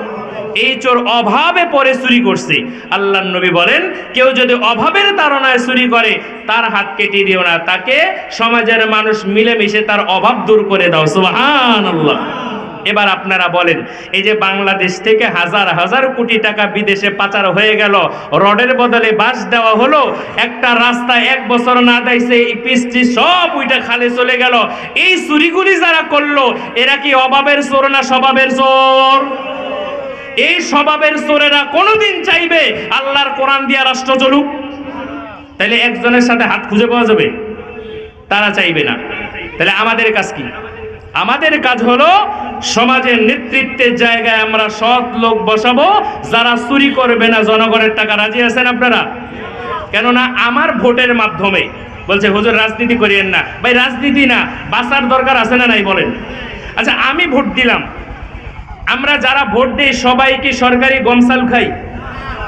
এই চোর অভাবে পরে চুরি করছে। আল্লাহর নবী বলেন কেউ যদি অভাবের তাড়নায় চুরি করে তার হাত কেটে দিও না, তাকে সমাজের মানুষ মিলেমিশে তার অভাব দূর করে দাও। সুবহানাল্লাহ। এবার আপনারা বলেন, এই যে বাংলাদেশ থেকে হাজার হাজার কোটি টাকা বিদেশে পাচার হয়ে গেল, রডের বদলে বাঁশ দেওয়া হলো, একটা রাস্তা 1 বছর না দাইছে এই পিচটি সব ওইটা খালে চলে গেল। এই চুরিগুলি যারা করলো এরা কি অভাবের চোর না স্বভাবের চোর? এই স্বভাবের চোরেরা কোনোদিন চাইবে আল্লাহর কোরআন দিয়া রাষ্ট্র চলুক? তাহলে একজনের সাথে হাত খুঁজে পাওয়া যাবে? তারা চাইবে না। তাহলে আমাদের কাজ কি? আমাদের কাজ হলো সমাজের নেতৃত্বের জায়গায় আমরা সৎ লোক বসাবো যারা চুরি করবে না। জনগণের টাকা রাজি আছেন আপনারা? কেননা আমার ভোটের মাধ্যমে বলছে হুজুর রাজনীতি করিয়েন না। ভাই রাজনীতি না, বাঁচার দরকার আছে না নাই বলেন? আচ্ছা আমি ভোট দিলাম, আমরা যারা ভোট দিই সবাই কি সরকারি গমসাল খাই?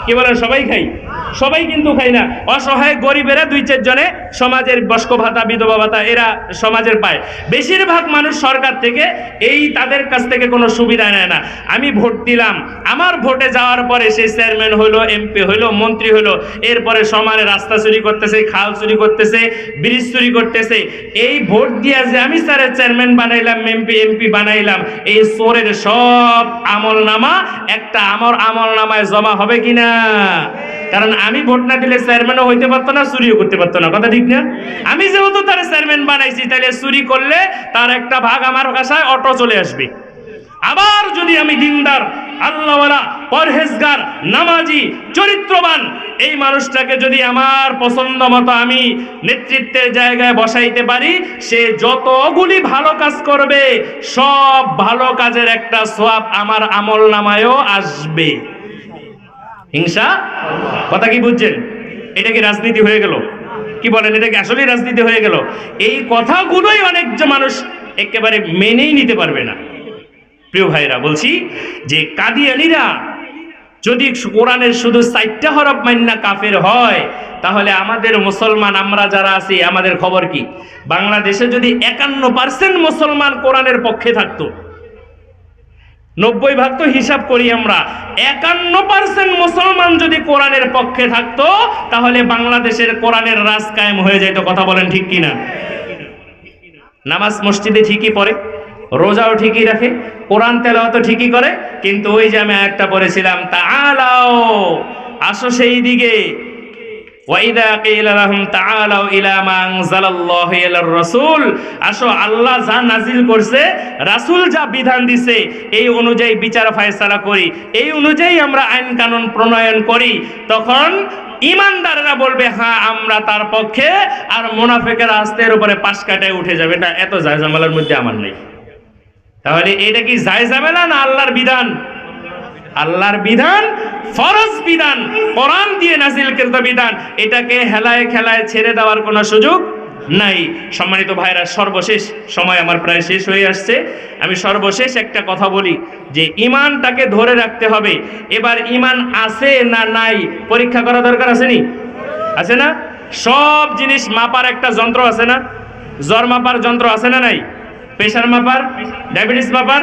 কি বলেন, সবাই খাই? সবাই কিন্তু খাই না। অসহায় গরিবেরা 2-4 জনে সমাজের বয়স্ক ভাতা, বিধবা ভাতা এরা সমাজের পায়। বেশিরভাগ মানুষ সরকার থেকে তাদের কাছ থেকে কোনো সুবিধা নেয় না। আমি ভোট দিলাম, আমার ভোটে যাওয়ার পরে সে চেয়ারম্যান হইলো, এমপি হইলো, মন্ত্রী হইলো, এরপরে সমানে রাস্তা চুরি করতেছে, খাল চুরি করতেছে, ব্রিজ চুরি করতেছে। এই ভোট দিয়া যে আমি স্যারের চেয়ারম্যান বানাইলাম, এমপি বানাইলাম, এই চোরের সব আমল নামা একটা আমার আমল নামায় জমা হবে কিনা? কারণ আমি ভোট না দিলে চেয়ারম্যানও হইতে পারতো না, চুরিও করতে পারতো না। কথা ঠিক না? আমি যেহেতু তার চেয়ারম্যান বানাইছি, তাহলে চুরি করলে তার একটা ভাগ আমার কাছে অটো চলে আসবে। আবার যদি আমি দিনদার, আল্লাহওয়ালা, পরহেজগার, নামাজি, চরিত্রবান এই মানুষটাকে যদি আমার পছন্দ মতো আমি নেতৃত্বের জায়গায় বসাইতে পারি, সে যতগুলি ভালো কাজ করবে সব ভালো কাজের একটা সওয়াব আমার আমল নামায়ও আসবে ইনশাআল্লাহ। কথা কি বুঝছেন? এটা কি রাজনীতি হয়ে গেল? কি বলেন, এটা কি আসলে রাজনীতি হয়ে গেল? এই কথাগুলোই অনেক যে মানুষ একেবারে মেনেই নিতে পারবে না। প্রিয় ভাইরা, বলছি যে কাদিয়ানীরা যদি কোরআনের শুধু 4টা হরফ মান্না কাফের হয়, তাহলে আমাদের মুসলমান আমরা যারা আছি আমাদের খবর কি? বাংলাদেশে যদি 51% মুসলমান কোরআনের পক্ষে থাকতো, 90% তো হিসাব করি আমরা, 51% মুসলমান যদি কোরআনের পক্ষে থাকতো, তাহলে বাংলাদেশের কোরআনের রাজ কায়েম হয়ে যেত। কথা বলেন ঠিক কিনা? নামাজ মসজিদে ঠিকই পড়ে, রোজাও ঠিকই রাখে, কোরআন তেলাওয়াত ঠিকই করে, কিন্তু ওই যে আমি একটা পড়েছিলাম, তাআলাও, আসো সেই দিকে, ওয়াইদা কিলা লাহুম তাআলাউ ইলা মা আনজালাল্লাহু ইলার রাসূল, আসো আল্লাহ যা নাজিল করছে, রাসূল যা বিধান দিছে, এই অনুযায়ী বিচার ফয়সালা করি, এই অনুযায়ী আমরা আইন কানুন প্রণয়ন করি। তখন ইমানদাররা বলবে হ্যাঁ আমরা তার পক্ষে, আর মুনাফিকেরা আস্তের উপরে পাশ কাটায় উঠে যাবে। এটা এত জায়জামালার মধ্যে আমার নেই। তাহলে এটা কি জায়জামেলা না আল্লাহর বিধান? আল্লাহর বিধান, ফরজ বিধান, কোরআন দিয়ে নাজিলকৃত বিধান, এটাকে হেলায় খেলায় ছেড়ে দেওয়ার কোনো সুযোগ নাই। সম্মানিত ভাইরা, সর্বশেষ সময় আমার প্রায় শেষ হয়ে আসছে, আমি সর্বশেষ একটা কথা বলি যে ইমানটাকে ধরে রাখতে হবে। এবার ইমান আছে না নাই পরীক্ষা করা দরকার আছে নি? আছে না? সব জিনিস মাপার একটা যন্ত্র আছে না? জ্বর মাপার যন্ত্র আছে না নাই? প্রেশার মাপার, ডায়াবেটিস মাপার,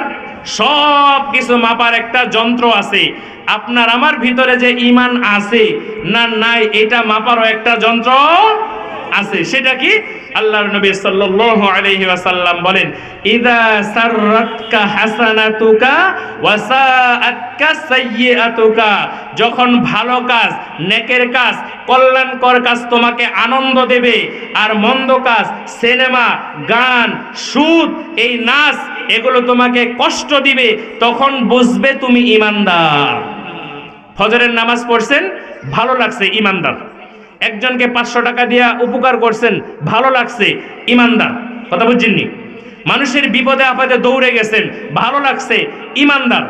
সব কিছু মাপার একটা যন্ত্র আছে। আপনার আমার ভিতরে যে ইমান আছে না নাই এটা মাপারও একটা যন্ত্র আছে। সেটা কি? আল্লাহর নবী সাল্লাল্লাহু আলাইহি ওয়াসাল্লাম বলেন, ইযা সাররাতকা হাসানাতুকা ওয়া সাআতকা সাইয়্যাতুকা, যখন ভালো কাজ, নেকের কাজ, কল্যাণকর কাজ তোমাকে আনন্দ দেবে, আর মন্দ কাজ, সিনেমা, গান, সুদ, এই নাচ, এগুলো তোমাকে কষ্ট দিবে, তখন বুঝবে তুমি ইমানদার। ফজরের নামাজ পড়ছেন, ভালো লাগছে, ইমানদার। একজনকে 500 টাকা দিয়ে উপকার করছেন, ভালো লাগছে, ইমানদার। কথা বুঝছেননি? মানুষের বিপদে আপদে দৌড়ে গেছেন, ভালো লাগছে, ইমানদার।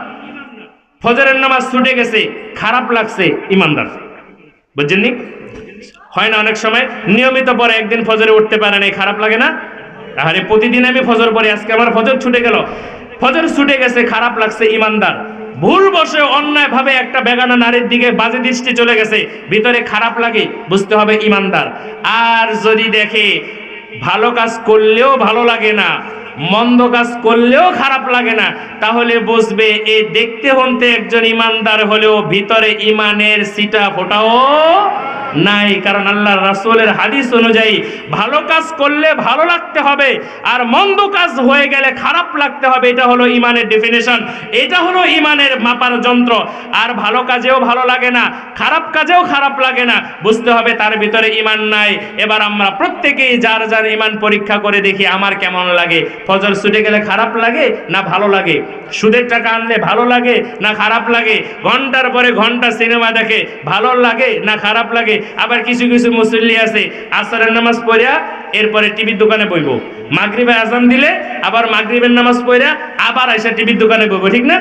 ফজরের নামাজ ছুটে গেছে, খারাপ লাগছে, ইমানদার। বুঝছেননি? হয় না অনেক সময় নিয়মিত পরে একদিন ফজরে উঠতে পারে না, খারাপ লাগে না? আরে প্রতিদিন আমি ফজর পড়ি, আজকে আমার ফজর ছুটে গেল, ফজর ছুটে গেছে, খারাপ লাগছে, ইমানদার। ভুল বসে অন্যায় ভাবে একটা বেগানা নারীর দিকে বাজে দৃষ্টি চলে গেছে, ভিতরে খারাপ লাগে, বুঝতে হবে ইমানদার। আর যদি দেখে ভালো কাজ করলেও ভালো লাগে না, মন্দ কাজ করলেও খারাপ লাগে না, তাহলে বুঝবে এ দেখতে হতে একজন ইমানদার হলেও ভিতরে ইমানের সিটা ফোটাও নাই। কারণ আল্লাহর রাসূলের হাদিস অনুযায়ী ভালো কাজ করলে ভালো লাগতে হবে, আর মন্দ কাজ হয়ে গেলে খারাপ লাগতে হবে। এটা হলো ইমানের ডেফিনেশন, এটা হলো ইমানের মাপার যন্ত্র। আর ভালো কাজেও ভালো লাগে না, খারাপ কাজেও খারাপ লাগে না, বুঝতে হবে তার ভিতরে ইমান নাই। এবার আমরা প্রত্যেকেই যার যার ইমান পরীক্ষা করে দেখি আমার কেমন লাগে। ফজর ছুটে গেলে খারাপ লাগে না ভালো লাগে? সুদের টাকা আনলে ভালো লাগে না খারাপ লাগে? ঘন্টার পরে ঘন্টা সিনেমা দেখে ভালো লাগে না খারাপ লাগে? আবার কিছু কিছু মুসল্লি আছে আসরের নামাজ পড়িয়া এরপরে টিভির দোকানে বইব, মাগরিবে আজান দিলে আবার মাগরিবের নামাজ পড়িয়া আবার এসে টিভির দোকানে বইব, ঠিক না?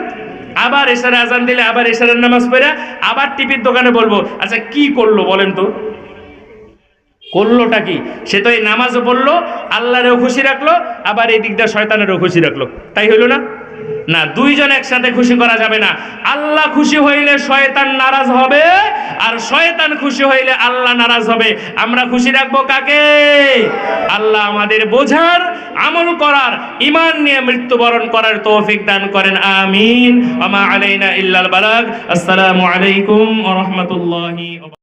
আবার এশারে আজান দিলে আবার এশারের নামাজ পড়িয়া আবার টিভির দোকানে বলবো। আচ্ছা কি করলো বলেন তো? করলোটা কি? সে তো এই নামাজও পড়লো, আল্লাহরেও খুশি রাখলো, আবার এই দিকটা শয়তানেরও খুশি রাখলো। তাই হইল না? না, দুইজন একসাথে খুশি করা যাবে না। আল্লাহ খুশি হইলে শয়তান নারাজ হবে, আর শয়তান খুশি হইলে আল্লাহ নারাজ হবে। আমরা খুশি রাখবো কাকে? আল্লাহ আমাদের বোঝার, আমল করার, ঈমান নিয়ে মৃত্যুবরণ করার তৌফিক দান করেন, আমিন। ওয়া মা আলাইনা ইল্লাল বালাগ। আসসালামু আলাইকুম ওয়া রাহমাতুল্লাহি।